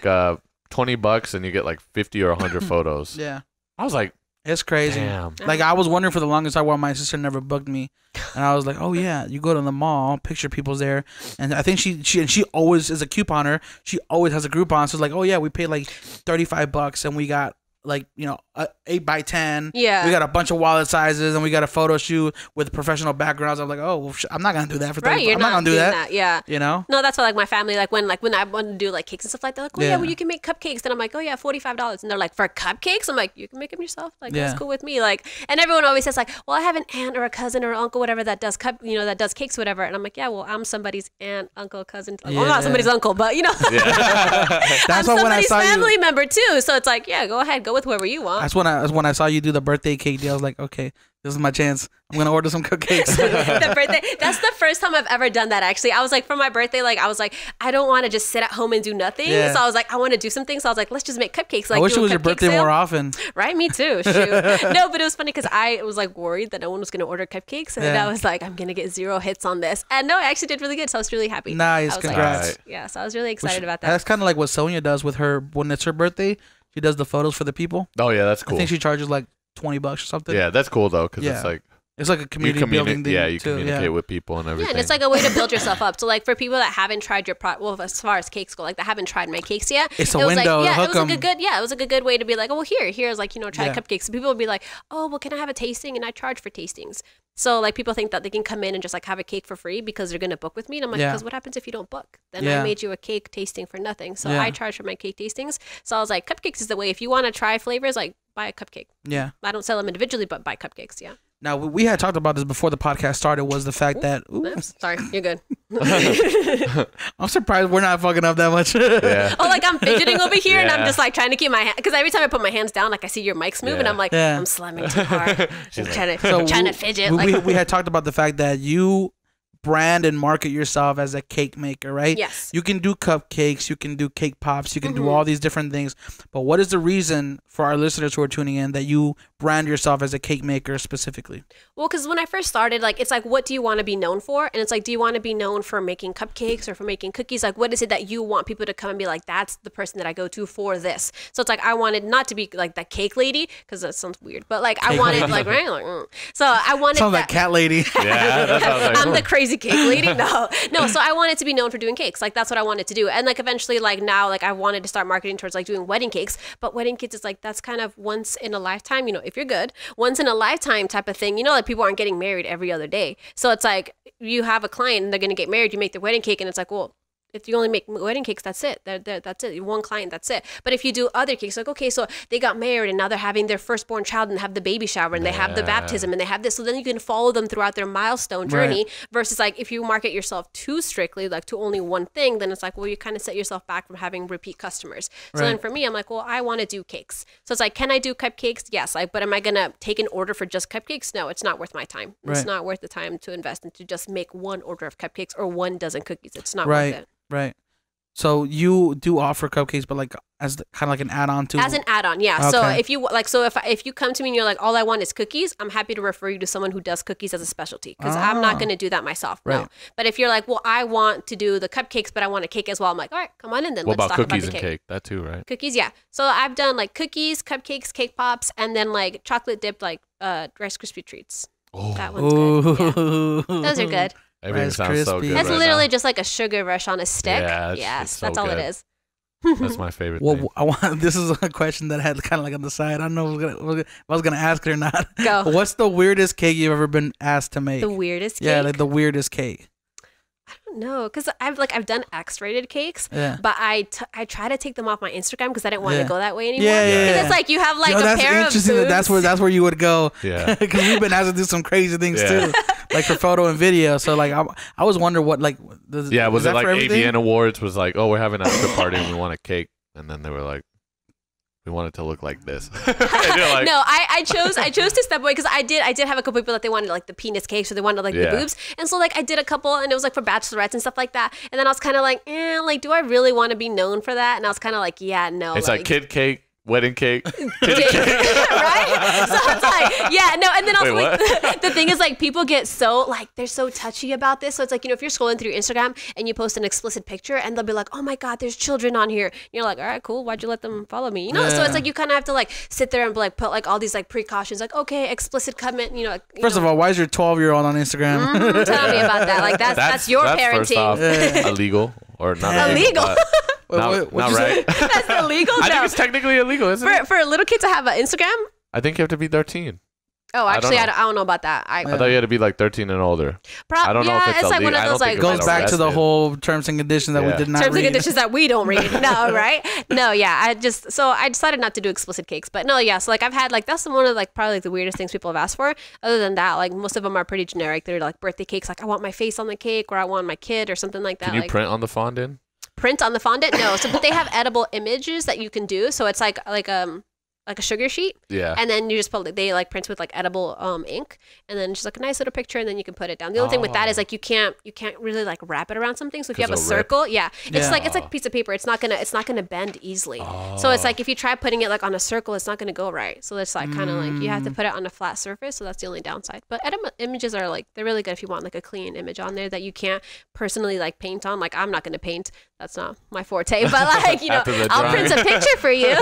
$20 and you get like 50 or 100 photos. Yeah. I was like, it's crazy. Damn. Like I was wondering for the longest time why my sister never booked me, and I was like, oh yeah, you go to the mall, picture people's there, and I think she always is a couponer. She always has a Groupon, so it's like, oh yeah, we paid like $35 and we got like 8x10. Yeah. We got a bunch of wallet sizes and we got a photo shoot with professional backgrounds. I'm like, oh, well, I'm not gonna do that for $35. Right, I'm not gonna do that. Yeah. No, that's why like my family like when I want to do like cakes and stuff like that. Like, oh yeah, well you can make cupcakes. Then I'm like, oh yeah, $45. And they're like, for cupcakes? I'm like, you can make them yourself. Like that's cool with me. Like, and everyone always says like, well I have an aunt or a cousin or uncle whatever that does that does cakes whatever. And I'm like, yeah, well I'm somebody's aunt, uncle, cousin. Like, well, I'm not somebody's uncle, but that's I'm why when I somebody's saw family member too. So it's like, yeah, go ahead, go with whoever you want. That's when I saw you do the birthday cake deal. I was like, okay, this is my chance. I'm gonna order some cupcakes. The birthday. That's the first time I've ever done that. Actually, I was like, for my birthday, like I was like, I don't want to just sit at home and do nothing. Yeah. So I was like, I want to do something. So I was like, let's just make cupcakes. Like, I wish it was your birthday more often. Right, me too. Shoot. No, but it was funny because I was like worried that no one was gonna order cupcakes, and I was like, I'm gonna get 0 hits on this. And no, I actually did really good. So I was really happy. Nice, congrats. Like, yeah, so I was really excited about that. That's kind of like what Sonia does with her when it's her birthday. She does the photos for the people. Oh yeah, that's cool. I think she charges like $20 or something. Yeah, that's cool though, because it's like a community building thing. Yeah, you communicate with people and everything. Yeah, and it's like a way to build yourself up. So like for people that haven't tried your well, as far as cakes go, like that haven't tried my cakes yet. It's a window. Like, it was a good way to be like, oh well, here's like try cupcakes. So people will be like, oh well, can I have a tasting? And I charge for tastings. So like people think that they can come in and just like have a cake for free because they're gonna book with me. And I'm like, because what happens if you don't book? Then I made you a cake tasting for nothing. So I charge for my cake tastings. So I was like, cupcakes is the way. If you want to try flavors, like buy a cupcake. Yeah. I don't sell them individually, but buy cupcakes. Yeah. Now we had talked about this before the podcast started. Was the fact that oops, sorry, you're good. I'm surprised we're not fucking up that much. Yeah. Oh, like I'm fidgeting over here and I'm just like trying to keep my hand, because every time I put my hands down, like I see your mics move and I'm like, I'm slamming too hard. I'm trying to fidget. We had talked about the fact that you brand and market yourself as a cake maker, right? Yes. You can do cupcakes, you can do cake pops, you can do all these different things. But what is the reason for our listeners who are tuning in that you brand yourself as a cake maker specifically? Well, because when I first started, like, it's like, what do you want to be known for? And it's like, do you want to be known for making cupcakes or for making cookies? Like, what is it that you want people to come and be like, that's the person that I go to for this? So it's like, I wanted not to be like that cake lady, because that sounds weird, but like, I wanted like, right? Like, so I wanted Sounds like cat lady. Yeah, that sounds like I'm the crazy cake lady. No. So I wanted to be known for doing cakes. Like, that's what I wanted to do. And like, eventually, like now, like I wanted to start marketing towards like doing wedding cakes, but wedding cakes is like, that's kind of once in a lifetime, you know, if you're good, once in a lifetime type of thing, you know, like people aren't getting married every other day. So it's like, you have a client and they're going to get married, you make their wedding cake, and it's like, well, if you only make wedding cakes, that's it. That's it. One client, that's it. But if you do other cakes, like, okay, so they got married and now they're having their firstborn child and have the baby shower and they have the baptism and they have this. So then you can follow them throughout their milestone journey versus like if you market yourself too strictly, like to only one thing, then it's like, well, you kind of set yourself back from having repeat customers. So then for me, I'm like, well, I want to do cakes. So it's like, can I do cupcakes? Yes. Like, but am I going to take an order for just cupcakes? No, it's not worth my time. It's not worth the time to invest and to just make one order of cupcakes or 1 dozen cookies. It's not worth it. Right. So you do offer cupcakes, but like as kind of like an add-on to. As an add-on, yeah. Okay. So if you like, so if you come to me and you're like, all I want is cookies, I'm happy to refer you to someone who does cookies as a specialty, because I'm not going to do that myself. Right. No. But if you're like, well, I want to do the cupcakes, but I want a cake as well, I'm like, all right, come on in then. What let's about talk cookies about the and cake? That too, right? Cookies, yeah. So I've done like cookies, cupcakes, cake pops, and then like chocolate dipped like Rice Krispie treats. Oh, that one's good. Yeah. Those are good. Everything sounds so good. That's literally just like a sugar rush on a stick. Yeah, yes, that's all it is. That's my favorite thing. This is a question that I had kind of like on the side. I don't know if I was gonna ask it or not. Go. What's the weirdest cake you've ever been asked to make? The weirdest cake? Yeah, like the weirdest cake. I don't know, because I've done X-rated cakes, but I try to take them off my Instagram because I didn't want to go that way anymore. Because it's like you have like a pair of boobs. That's where you would go. Yeah. Because we've been asked to do some crazy things too, like for photo and video. So like I was wondering what like. Was it like AVN Awards was like, oh, we're having an after party and we want a cake, and then they were like, we want it to look like this. Like, no, I chose to step away because I did have a couple people that they wanted like the penis cake, so they wanted like the boobs, and so like I did a couple, and it was like for bachelorettes and stuff like that, and then I was kind of like, like, do I really want to be known for that? And I was kind of like, yeah, no. It's like kid cake, wedding cake, right? So it's like, yeah, no, and then also like the thing is like people get so like they're so touchy about this. So it's like, you know, if you're scrolling through Instagram and you post an explicit picture and they'll be like, oh my God, there's children on here. And you're like, all right, cool. Why'd you let them follow me? You know, so it's like you kind of have to like sit there and like put like all these like precautions, like, okay, explicit comment, you know. First of all, why is your 12-year-old on Instagram? Tell me about that. Like that's your parenting. First off, illegal or not illegal. Not right. That's illegal. I think it's technically illegal, isn't it? For a little kid to have an Instagram? I think you have to be 13. Oh, actually, I don't know about that. I thought you had to be like 13 and older. I don't know if it's like one of those like goes back to the whole terms and conditions that we did not read. Terms and conditions that we don't read. No, right? No, yeah. I decided not to do explicit cakes, but no, yeah. So like I've had like that's one of like probably like the weirdest things people have asked for. Other than that, like most of them are pretty generic. They're like birthday cakes, like I want my face on the cake or I want my kid or something like that. Can you print on the fondant? Print on the fondant? No. So but they have edible images that you can do. So it's like a sugar sheet. Yeah. And then you just put they like print with like edible ink, and then just like a nice little picture, and then you can put it down. The only thing with that is like you can't really like wrap it around something. So if you have a circle, it's like a piece of paper. It's not gonna bend easily. So it's like if you try putting it like on a circle, it's not gonna go right. So it's like kind of like you have to put it on a flat surface. So that's the only downside. But edible images are like they're really good if you want like a clean image on there that you can't personally like paint on. Like I'm not gonna paint. That's not my forte. But like I'll print a picture for you.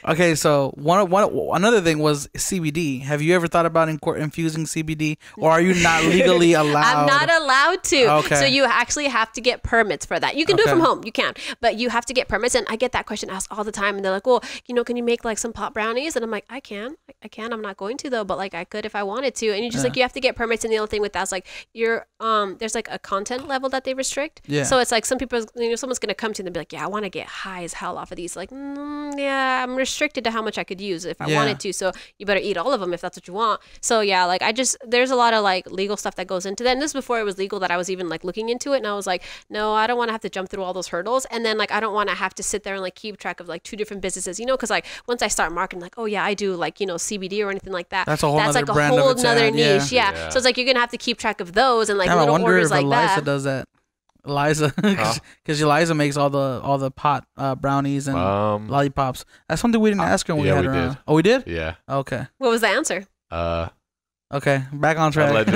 Okay, so another thing was CBD. Have you ever thought about infusing CBD, or are you not legally allowed? I'm not allowed to. Okay. So you actually have to get permits for that. You can do it from home. You can, but you have to get permits. And I get that question asked all the time. And they're like, well, can you make like some pot brownies? And I'm like, I can. I'm not going to though, but like I could if I wanted to. And you just like you have to get permits. And the other thing with that's like there's like a content level that they restrict. Yeah. So it's like some people, someone's gonna come to you and be like, yeah, I want to get high as hell off of these. Like, yeah, I'm restricted to how much I could use if I wanted to. So you better eat all of them if that's what you want. So yeah, like there's a lot of like legal stuff that goes into that. And this is before it was legal that I was even like looking into it. And I was like, no, I don't want to have to jump through all those hurdles. And then like, I don't want to have to sit there and like keep track of like 2 different businesses, because like once I start marketing, like, oh yeah, I do like, CBD or anything like that. That's a whole like a whole nother niche. Yeah. So it's like, you're going to have to keep track of those and like little orders like that. Eliza does that. Eliza, because Eliza makes all the pot brownies and lollipops. That's something we didn't ask her when we had her on. Oh, we did? Yeah. Okay. What was the answer? Okay, back on track.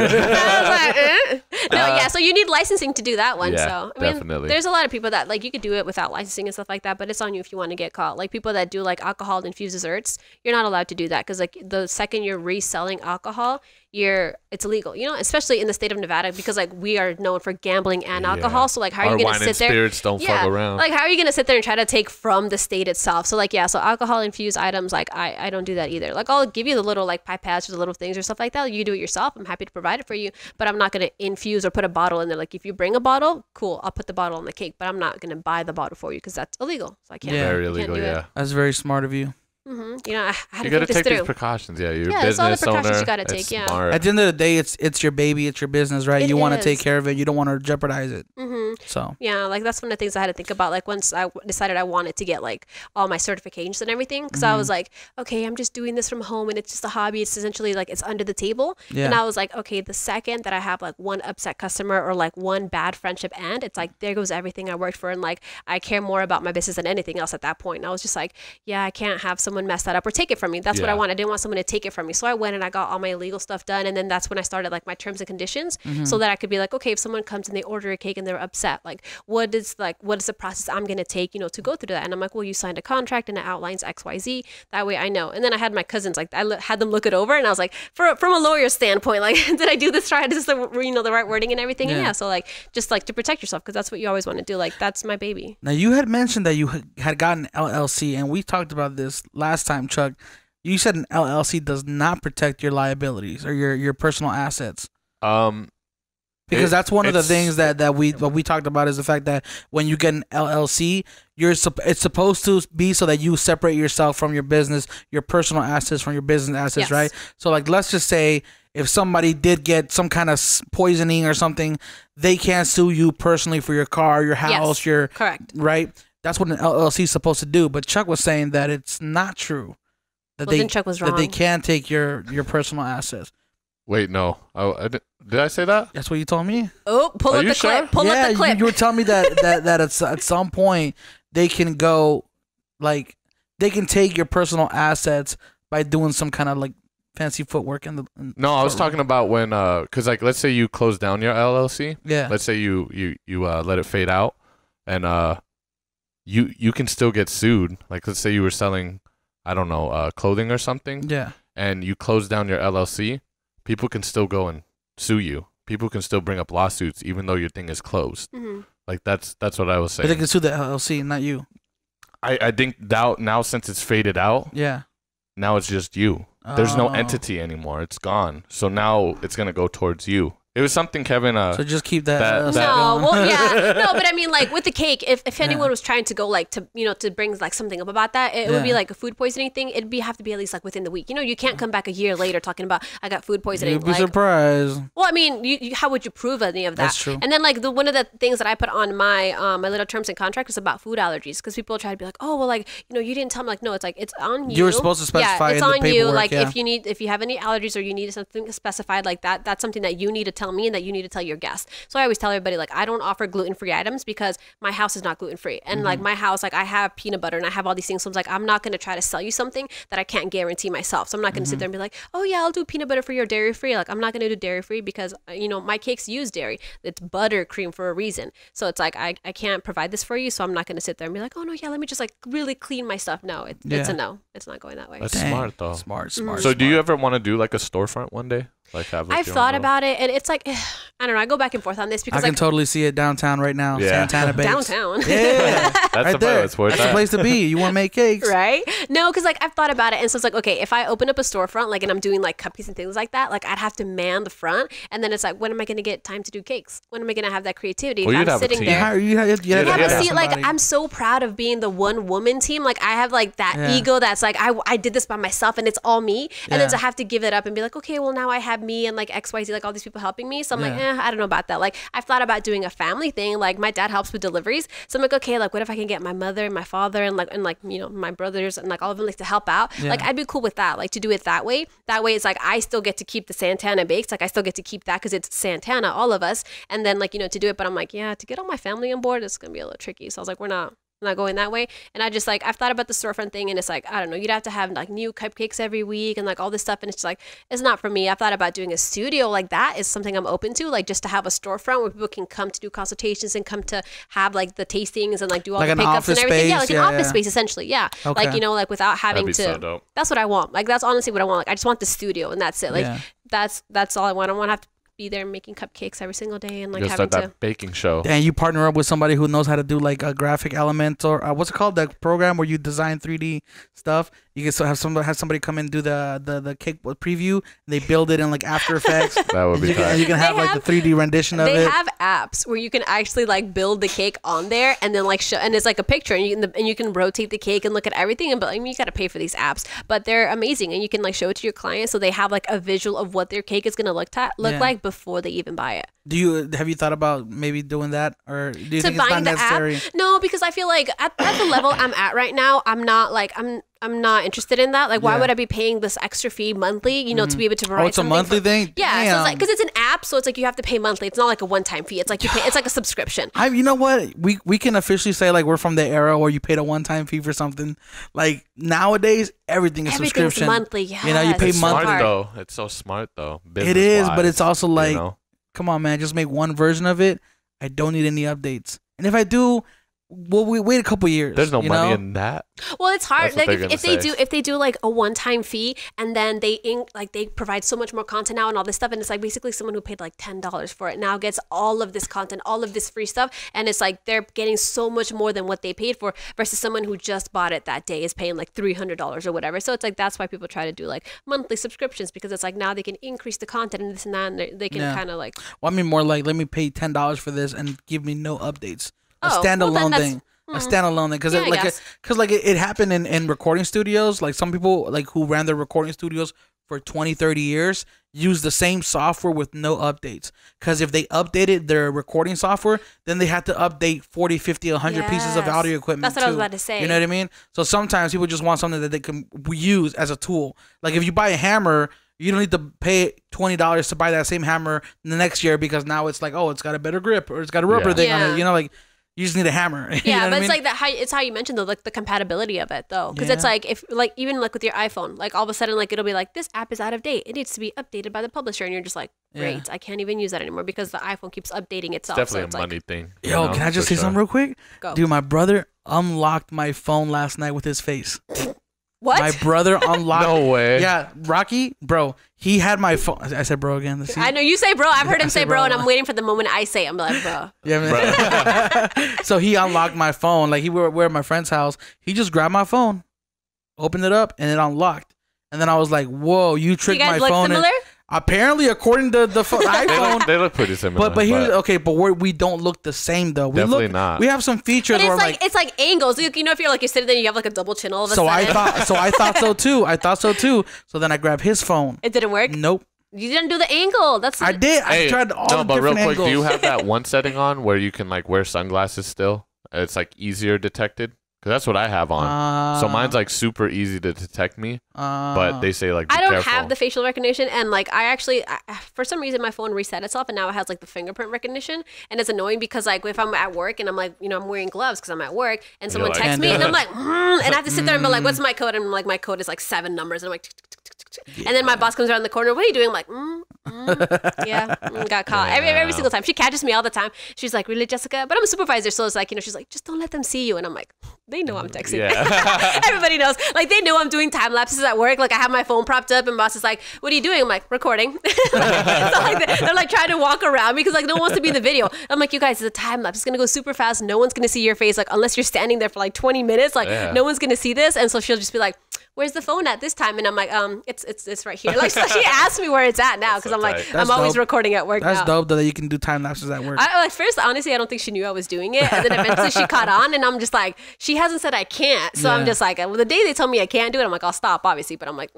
No, yeah. So you need licensing to do that one. Yeah, so I mean, definitely. there's a lot of people that like you could do it without licensing and stuff like that, but it's on you if you want to get caught. Like people that do like alcohol infused desserts, you're not allowed to do that because like the second you're reselling alcohol, it's illegal. Especially in the state of Nevada because like we are known for gambling and alcohol. So like how are you gonna sit there? Spirits don't fuck around. Like how are you gonna sit there and try to take from the state itself? So like so alcohol infused items like I don't do that either. Like I'll give you the little like pipettes or the little things or stuff like that. You do it yourself. I'm happy to provide it for you, but I'm not gonna infuse or put a bottle in there. Like if you bring a bottle, cool, I'll put the bottle on the cake, but I'm not gonna buy the bottle for you because that's illegal. So I can't. Yeah, very illegal. Yeah, that's very smart of you. Mm-hmm. I had you to got to take these precautions. Yeah, you're a business all the precautions owner. You got to take. Yeah. Smart. At the end of the day, it's your baby, it's your business, right? You want to take care of it. You don't want to jeopardize it. Mm-hmm. So yeah, like that's one of the things I had to think about. Like once I decided I wanted to get like all my certifications and everything, because I was like, okay, I'm just doing this from home and it's just a hobby. It's essentially like it's under the table. Yeah. And I was like, okay, the second that I have like one upset customer or like one bad friendship end, it's like there goes everything I worked for, and like I care more about my business than anything else at that point. And I was just like, yeah, I can't have someone mess that up or take it from me. That's what I want. I didn't want someone to take it from me. So I went and I got all my illegal stuff done. And then that's when I started like my terms and conditions so that I could be like, okay, if someone comes and they order a cake and they're upset, like what is the process I'm going to take, to go through that? And I'm like, well, you signed a contract and it outlines XYZ. That way I know. And then I had my cousins, like had them look it over and I was like, from a lawyer's standpoint, like, did I do this right? Is this the right wording and everything? And so like, just like to protect yourself, because that's what you always want to do. Like, that's my baby. Now you had mentioned that you had gotten LLC, and we talked about this last time, Chuck. You said an LLC does not protect your liabilities or your personal assets. Because that's one of the things that we talked about is the fact that when you get an LLC, it's supposed to be so that you separate yourself from your business, your personal assets from your business assets, right? So like, let's just say if somebody did get some kind of poisoning or something, they can't sue you personally for your car, your house, correct, right? That's what an LLC is supposed to do. But Chuck was saying that it's not true. Then Chuck was wrong. That they can take your personal assets. Wait, no. Did I say that? That's what you told me. Oh, pull up the clip. Pull up the clip. You were telling me that at some point they can go, like, they can take your personal assets by doing some kind of like fancy footwork in the. No, I was talking about when, cause like let's say you close down your LLC. Yeah. Let's say you let it fade out, and you can still get sued. Like let's say you were selling, I don't know, clothing or something. Yeah. And you close down your LLC, people can still go and sue you. People can still bring up lawsuits even though your thing is closed. Mm-hmm. Like that's what I was saying. But they can sue the LLC, not you. I think now since it's faded out, now it's just you. There's no entity anymore. It's gone. So now it's gonna go towards you. It was something Kevin. So just keep that. No, well, yeah, no, but I mean, like with the cake, if anyone was trying to go like to bring like something up about that, it would be like a food poisoning thing. It'd have to be at least like within the week. You can't come back a year later talking about I got food poisoning. You'd be surprised. Well, I mean, how would you prove any of that? That's true. And then like one of the things that I put on my my little terms and contract was about food allergies, because people try to be like, oh well, like you didn't tell me. Like no, it's like it's on you. You were supposed to specify. It's in the on you. Like if you have any allergies or you need something specified like that, that's something that you need to tell me and that you need to tell your guests. So I always tell everybody, like, I don't offer gluten-free items because my house is not gluten-free. And like my house, like I have peanut butter and I have all these things. So I'm like, I'm not going to try to sell you something that I can't guarantee myself. So I'm not going to sit there and be like, oh yeah, I'll do peanut butter for your dairy-free. Like I'm not going to do dairy-free because, my cakes use dairy. It's buttercream for a reason. So it's like, I can't provide this for you. So I'm not going to sit there and be like, oh no, yeah, let me just like really clean my stuff. No, it's a no. It's not going that way. That's smart though. Smart. So do you ever want to do like a storefront one day? Like have like I've thought about it, and it's like I don't know. I go back and forth on this because I can totally see it downtown right now. Yeah. Santana Bakes. downtown. Yeah, that's right the there. place. Where's That's the that? place to be. You want to make cakes, Right? No, because like I've thought about it, and so it's like, okay, if I open up a storefront, like, and I'm doing like cupcakes and things like that, like I'd have to man the front, and then it's like, when am I going to get time to do cakes? When am I going to have that creativity? Well, if you'd I'm have a sitting team. there. Yeah, But see, like I'm so proud of being the one woman team. Like I have like that ego that's like I did this by myself and it's all me. And then to have to give it up and be like, okay, well now I have me and like XYZ, like all these people helping me. So I'm like, I don't know about that. Like I've thought about doing a family thing. Like my dad helps with deliveries. So I'm like, okay, like what if I can get my mother and my father and like you know my brothers and like all of them like to help out. Like I'd be cool with that. Like to do it that way. That way it's like I still get to keep the Santana bakes. Like I still get to keep that because it's Santana, all of us. And then like, you know, to do it. But I'm like, yeah, to get all my family on board, it's gonna be a little tricky. So I was like, we're not going that way. And I just like I've thought about the storefront thing, and it's like I don't know, you'd have to have like new cupcakes every week and like all this stuff, and it's just like it's not for me. I've thought about doing a studio, like that is something I'm open to, like just to have a storefront where people can come to do consultations and come to have like the tastings and like do all like the pickups and everything. Space, Yeah, like an office space essentially. Yeah, Okay. like you know, like without having to. So dope. That's what I want. Like that's honestly what I want. Like I just want the studio and that's it. Like that's all I want. I don't want to have to be there making cupcakes every single day and like You'll having start to. that baking show. And you partner up with somebody who knows how to do like a graphic element or what's it called, that program where you design 3D stuff. You can still have somebody come in and do the cake preview, and they build it in like After Effects. That would be you tight. can have like the 3D rendition of They it. have apps where you can actually like build the cake on there and then like show, and it's like a picture, and you can rotate the cake and look at everything. And but I mean, you got to pay for these apps, but they're amazing, and you can like show it to your clients so they have like a visual of what their cake is gonna look like before they even buy it. Have you thought about maybe doing that, or do you think it's buying not the necessary? app? No, because I feel like at the level I'm at right now, I'm not like I'm not interested in that. Like, why would I be paying this extra fee monthly? You know, to be able to provide. Oh, it's a monthly thing. Yeah, so it's like because it's an app, so it's like you have to pay monthly. It's not like a one-time fee. It's like you pay. It's like a subscription. You know what? We can officially say like we're from the era where you paid a one-time fee for something. Like nowadays, everything's subscription. Monthly. Yeah, you know, you pay It's monthly. smart though. It's so smart though. It is, but it's also like, you know? come on, man, just make one version of it. I don't need any updates, and if I do, well, we wait a couple years. There's no money know? in that. Well, it's hard. That's what Like if they do like a one-time fee and then they provide so much more content now and all this stuff, and it's like basically someone who paid like $10 for it now gets all of this content, all of this free stuff, and it's like they're getting so much more than what they paid for versus someone who just bought it that day is paying like $300 or whatever. So it's like that's why people try to do like monthly subscriptions, because it's like now they can increase the content and this and that, and they can kind of like. Well, I mean more like let me pay $10 for this and give me no updates. A Oh, well, standalone then thing. A standalone thing, because Yeah, it happened in recording studios. Like some people like who ran their recording studios for 20, 30 years use the same software with no updates. Because if they updated their recording software, then they had to update 40, 50, 100 pieces of Yes. audio equipment. That's what I was about to say. You know what I mean? So sometimes people just want something that they can use as a tool. Like if you buy a hammer, you don't need to pay $20 to buy that same hammer the next year because now it's like, oh, it's got a better grip or it's got a rubber thing on it. You know, like. You just need a hammer. You Yeah, know but it's mean? like that. It's how you mentioned the compatibility of it though, because it's like if like even like with your iPhone, like all of a sudden like it'll be like this app is out of date. It needs to be updated by the publisher, and you're just like, great, I can't even use that anymore because the iPhone keeps updating itself. It's definitely so it's a money like, thing. Yo, can I just say something real quick? Go. Dude, my brother unlocked my phone last night with his face. What? My brother unlocked. No way. Yeah, Rocky, bro. He had my phone. I said, bro, again. See? I know you say bro. I've heard I him say said bro, bro. and I'm waiting for the moment I say it. I'm like, bro. Yeah, man. So he unlocked my phone. Like we were at my friend's house. He just grabbed my phone, opened it up, and it unlocked. And then I was like, whoa, you tricked You guys my look phone. similar? Apparently, according to the iPhone. They look pretty similar. But here's okay. But we don't look the same though. We Definitely look, not. We have some features But where it's like angles. You know, if you're sitting there, and you have like a double chin all of a So sudden. I thought so too. So then I grabbed his phone. It didn't work. Nope. You didn't do the angle. That's I did. I tried all the but different real quick, angles. do you have that one setting on where you can like wear sunglasses still? It's like easier detected. Because that's what I have on. So mine's like super easy to detect me. But they say like be I don't careful. have the facial recognition, and like I for some reason my phone reset itself, and now it has like the fingerprint recognition, and it's annoying because like if I'm at work and I'm like, you know, I'm wearing gloves because I'm at work, and someone like, texts me, "Can't and do I'm like, and I have to sit there and be like, what's my code? And I'm like, my code is like 7 numbers, and I'm like, And then my boss comes around the corner. What are you doing? I'm like, got caught. Every single time. She catches me all the time. She's like, really, Jessica? But I'm a supervisor, so it's like, she's like, just don't let them see you. And I'm like, they know I'm texting. Yeah. Everybody knows. Like, they know I'm doing time lapses at work. Like, I have my phone propped up, and boss is like, what are you doing? I'm like, recording. So like, they're like trying to walk around me because like no one wants to be in the video. I'm like, you guys, it's a time lapse. It's gonna go super fast. No one's gonna see your face. Like, unless you're standing there for like 20 minutes. Like, no one's gonna see this. And so she'll just be like, where's the phone at this time? And I'm like, it's right here. Like, so she asked me where it's at now because I'm like, I'm always recording at work. That's dope though, that you can do time lapses at work. Like, first, honestly, I don't think she knew I was doing it, and then eventually she caught on, and I'm just like, she hasn't said I can't, so I'm just like, well, the day they told me I can't do it, I'm like, I'll stop, obviously, but I'm like,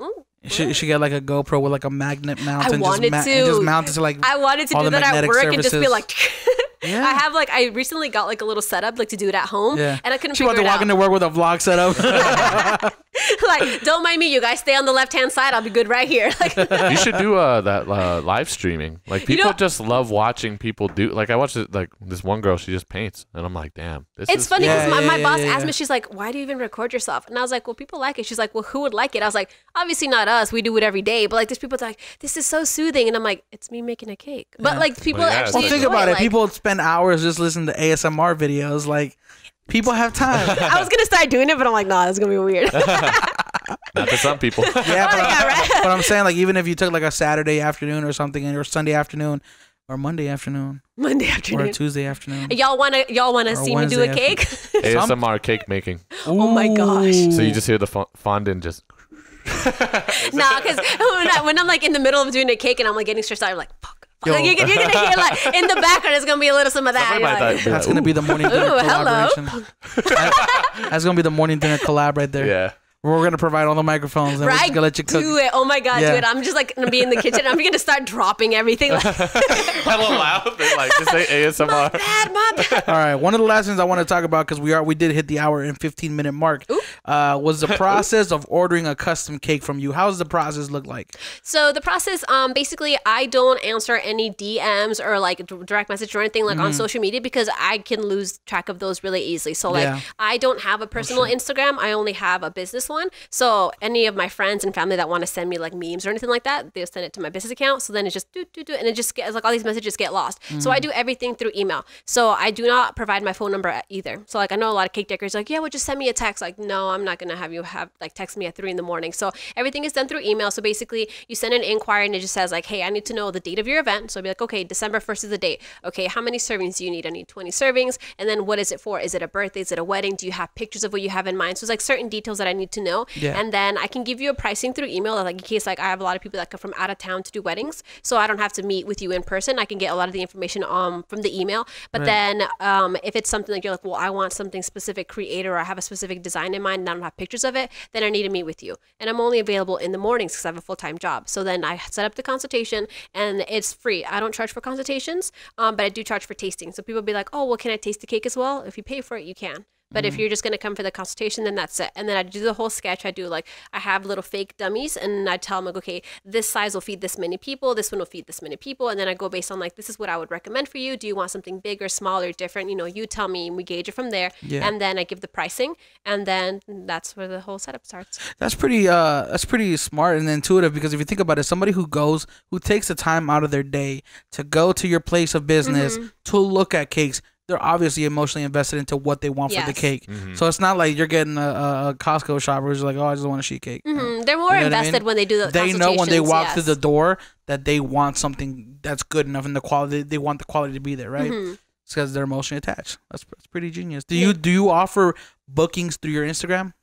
She get like a GoPro with like a magnet mount. I wanted to. And just mount it to like. I wanted to do that at work surfaces. And just be like. Yeah. I recently got like a little setup like to do it at home, and I couldn't figure it out. She wanted to walk into work with a vlog setup. Like, don't mind me, you guys stay on the left hand side. I'll be good right here. Like, you should do that live streaming. Like, people just love watching people do. Like, I watched it, like this one girl, she just paints, and I'm like, damn, it's funny because my boss asked me, she's like, why do you even record yourself? And I was like, well, people like it. She's like, well, who would like it? I was like, obviously not us. We do it every day, but like, there's people that are like, this is so soothing, and I'm like, it's me making a cake. But like, people actually. Well, think about it. People spend hours just listening to ASMR videos. Like, people have time. I was gonna start doing it, but I'm like, nah, that's gonna be weird. Not to some people. Yeah, but I'm saying, like, even if you took like a Saturday afternoon or something, or Sunday afternoon, or Monday afternoon, or Tuesday afternoon, y'all wanna see me do a cake? ASMR cake making. Oh my gosh! So you just hear the fondant just. Nah, because when I'm like in the middle of doing a cake and I'm like getting stressed out, I'm like, fuck. Like, you're gonna hear like in the background, it's gonna be a little some of that. Like, that's gonna be the morning dinner collaboration. That's gonna be the morning dinner collab right there. Yeah. We're gonna provide all the microphones and we're just gonna let you cook. Do it. Oh my god, do it. I'm just like gonna be in the kitchen. I'm gonna start dropping everything. Hella loud. Like, just say ASMR. My bad. All right. One of the last things I want to talk about, because we did hit the hour and 15-minute mark, was the process of ordering a custom cake from you. How does the process look like? So the process, basically, I don't answer any DMs or like direct message or anything like on social media because I can lose track of those really easily. So like, I don't have a personal Instagram. I only have a business one. So any of my friends and family that want to send me like memes or anything like that, they'll send it to my business account. So then it just and it just gets like all these messages get lost. So I do everything through email. So I do not provide my phone number either. So like, I know a lot of cake decorators like, yeah, well, just send me a text. Like, no, I'm not gonna have you text me at 3 a.m. So everything is done through email. So basically, you send an inquiry and it just says like, hey, I need to know the date of your event. So I'll be like, okay, December 1st is the date. Okay, how many servings do you need? I need 20 servings. And then what is it for? Is it a birthday? Is it a wedding? Do you have pictures of what you have in mind? So it's like certain details that I need to know. Yeah. And then I can give you a pricing through email, like in case like I have a lot of people that come from out of town to do weddings, so I don't have to meet with you in person. I can get a lot of the information from the email. But then if it's something like you're like, well, I want something specific created or I have a specific design in mind and I don't have pictures of it, then I need to meet with you. And I'm only available in the mornings because I have a full-time job. So then I set up the consultation and it's free. I don't charge for consultations, but I do charge for tasting. So people be like, oh, well, can I taste the cake as well? If you pay for it, you can. But if you're just going to come for the consultation, then that's it. And then I do the whole sketch. I have little fake dummies and I tell them like, okay, this size will feed this many people. This one will feed this many people. And then I go based on like, this is what I would recommend for you. Do you want something big or small or different? You know, you tell me and we gauge it from there. Yeah. And then I give the pricing and then that's where the whole setup starts. That's pretty smart and intuitive, because if you think about it, somebody who takes the time out of their day to go to your place of business to look at cakes, they're obviously emotionally invested into what they want for the cake. So it's not like you're getting a Costco shopper who's like, oh, I just want a sheet cake. They're more invested when they do the They know when they walk through the door that they want something that's good enough and the quality, they want the quality to be there, right? It's because they're emotionally attached. That's pretty genius. Do you offer bookings through your Instagram?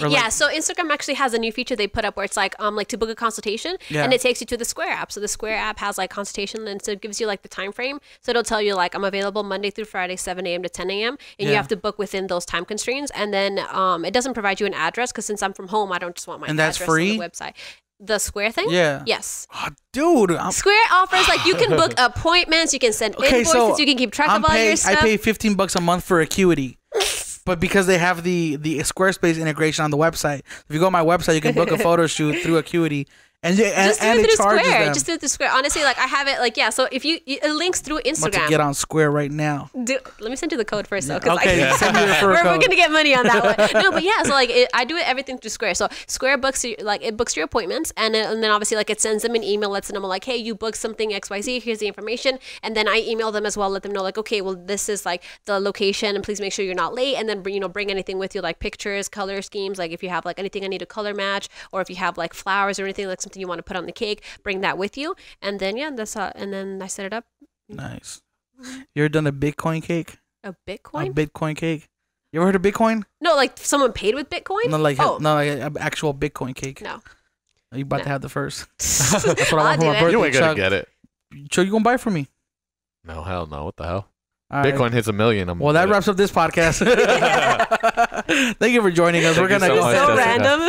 Yeah, so Instagram actually has a new feature they put up where it's like to book a consultation and it takes you to the Square app. So the Square app has like consultation and so it gives you like the time frame. So it'll tell you like I'm available Monday through Friday 7 a.m. to 10 a.m. and you have to book within those time constraints. And then it doesn't provide you an address because since I'm from home, I don't just want my address free? On the website. The Square thing? Yeah. Yes. Oh, dude. Square offers like you can book appointments, you can send invoices, you can keep track of all your stuff. I pay $15 a month for Acuity. But because they have the Squarespace integration on the website, if you go on my website, you can book a photo shoot through Acuity, And just do and it it through charges Square. them. Just do it through Square. Honestly, like I have it. Like yeah. So if it links through I'm about to Instagram. get on Square right now. Let me send you the code first, though. Okay, send me your we're code. gonna get money on that one. No, but yeah. So like I do it everything through Square. So Square books it books your appointments, and then obviously like it sends them an email, lets them know like, hey, you booked something XYZ. Here's the information, and then I email them as well, let them know like, okay, well this is like the location, and please make sure you're not late, and then bring anything with you like pictures, color schemes, like if you have like anything I need to color match, or if you have like flowers or anything like something you want to put on the cake, bring that with you, and then yeah, that's and then I set it up. Nice. You ever done a Bitcoin cake? A Bitcoin? A Bitcoin cake. You ever heard of Bitcoin? No, like someone paid with Bitcoin? No, like an actual Bitcoin cake. No. You about to have the first. That's what I want for my birthday. You ain't gonna Chuck. get it. So you gonna buy it for me? No, hell no. What the hell? All right. Bitcoin hits $1 million. Well, that wraps up this podcast. Thank you for joining us. Thank We're gonna you go. So random.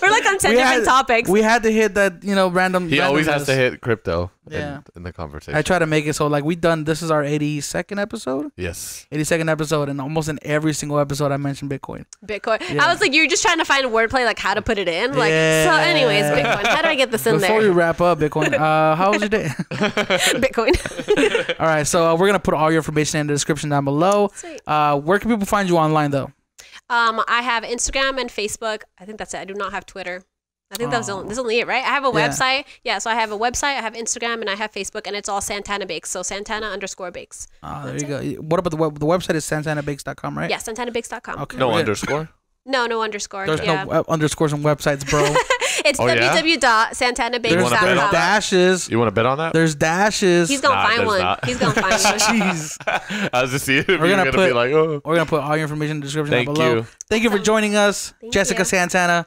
We're like on 10 different topics. We had to hit that, random. He always has to hit crypto Yeah. in the conversation. I try to make it so like this is our 82nd episode. Yes. 82nd episode, and almost in every single episode I mentioned Bitcoin. Yeah. I was like, you're just trying to find wordplay, like how to put it in. Like, so anyways, Bitcoin. How do I get this in Before there? we wrap up, Bitcoin, how was your day? Bitcoin. All right, so we're gonna put all your information in the description down below. Sweet. Where can people find you online though? I have Instagram and Facebook. I think that's it. I do not have Twitter. I think that's only it, right? I have a website. Yeah, so I have a website, I have Instagram, and I have Facebook, and it's all Santana Bakes. So Santana_bakes. There you go. What about the website is santanabakes.com, right? Yeah, santanabakes.com. Okay. No underscore? No underscore. There's no underscores on websites, bro. It's www.santanabakes.com. There's dashes. You want to bet on that? There's dashes. He's gonna find one. not. He's gonna find one. Jeez. I was just seeing if you're gonna going to be like, oh. We're gonna put all your information in the description Thank down below. you. Thank you for joining us, Thank Jessica you. Santana.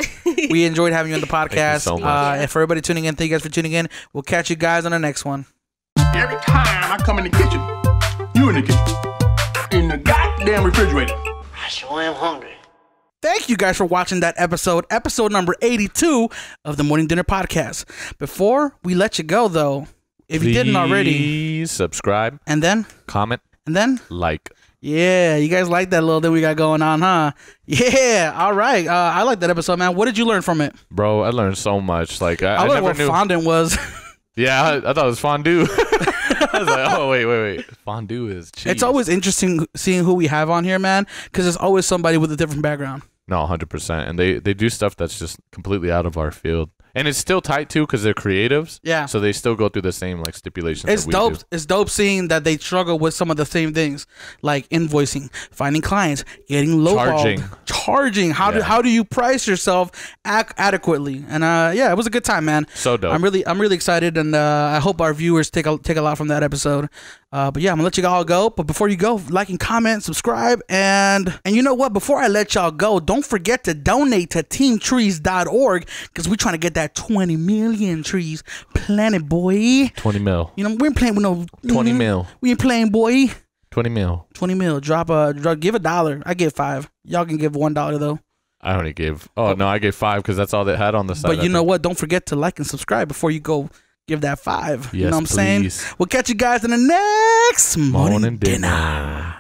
We enjoyed having you on the podcast. so much. And for everybody tuning in, thank you guys for tuning in. We'll catch you guys on the next one. Every time I come in the kitchen, you in the kitchen, in the goddamn refrigerator. I sure am hungry. Thank you guys for watching that episode number 82 of the Morning Dinner Podcast. Before we let you go, though, if you didn't already, please subscribe, and then, comment, like. Yeah, you guys like that little thing we got going on, huh? Yeah, all right. I like that episode, man. What did you learn from it? Bro, I learned so much. Like I learned never what knew. fondant was. Yeah, I thought it was fondue. I was like, oh, wait. Fondue is cheese. It's always interesting seeing who we have on here, man, because there's always somebody with a different background. No, 100%. And they do stuff that's just completely out of our field. And it's still tight, too, because they're creatives. Yeah. So they still go through the same, like, stipulations It's that we dope. do. It's dope seeing that they struggle with some of the same things, like invoicing, finding clients, getting charging. How do you price yourself adequately? And yeah, it was a good time, man. So dope. I'm really excited, and I hope our viewers take a lot from that episode. But yeah, I'm gonna let you all go. But before you go, like and comment, subscribe, and you know what? Before I let y'all go, don't forget to donate to teamtrees.org because we're trying to get that 20 million trees planted, boy. 20 mil. You know, we ain't playing with no 20 mil. We ain't playing, boy. 20 mil. 20 mil. Give $1. I give $5. Y'all can give $1 though. I only gave. No, I gave 5 because that's all they had on the site. But you know what? Don't forget to like and subscribe before you go give that 5. Yes, you know what I'm saying? please. We'll catch you guys in the next morning Morning dinner. dinner.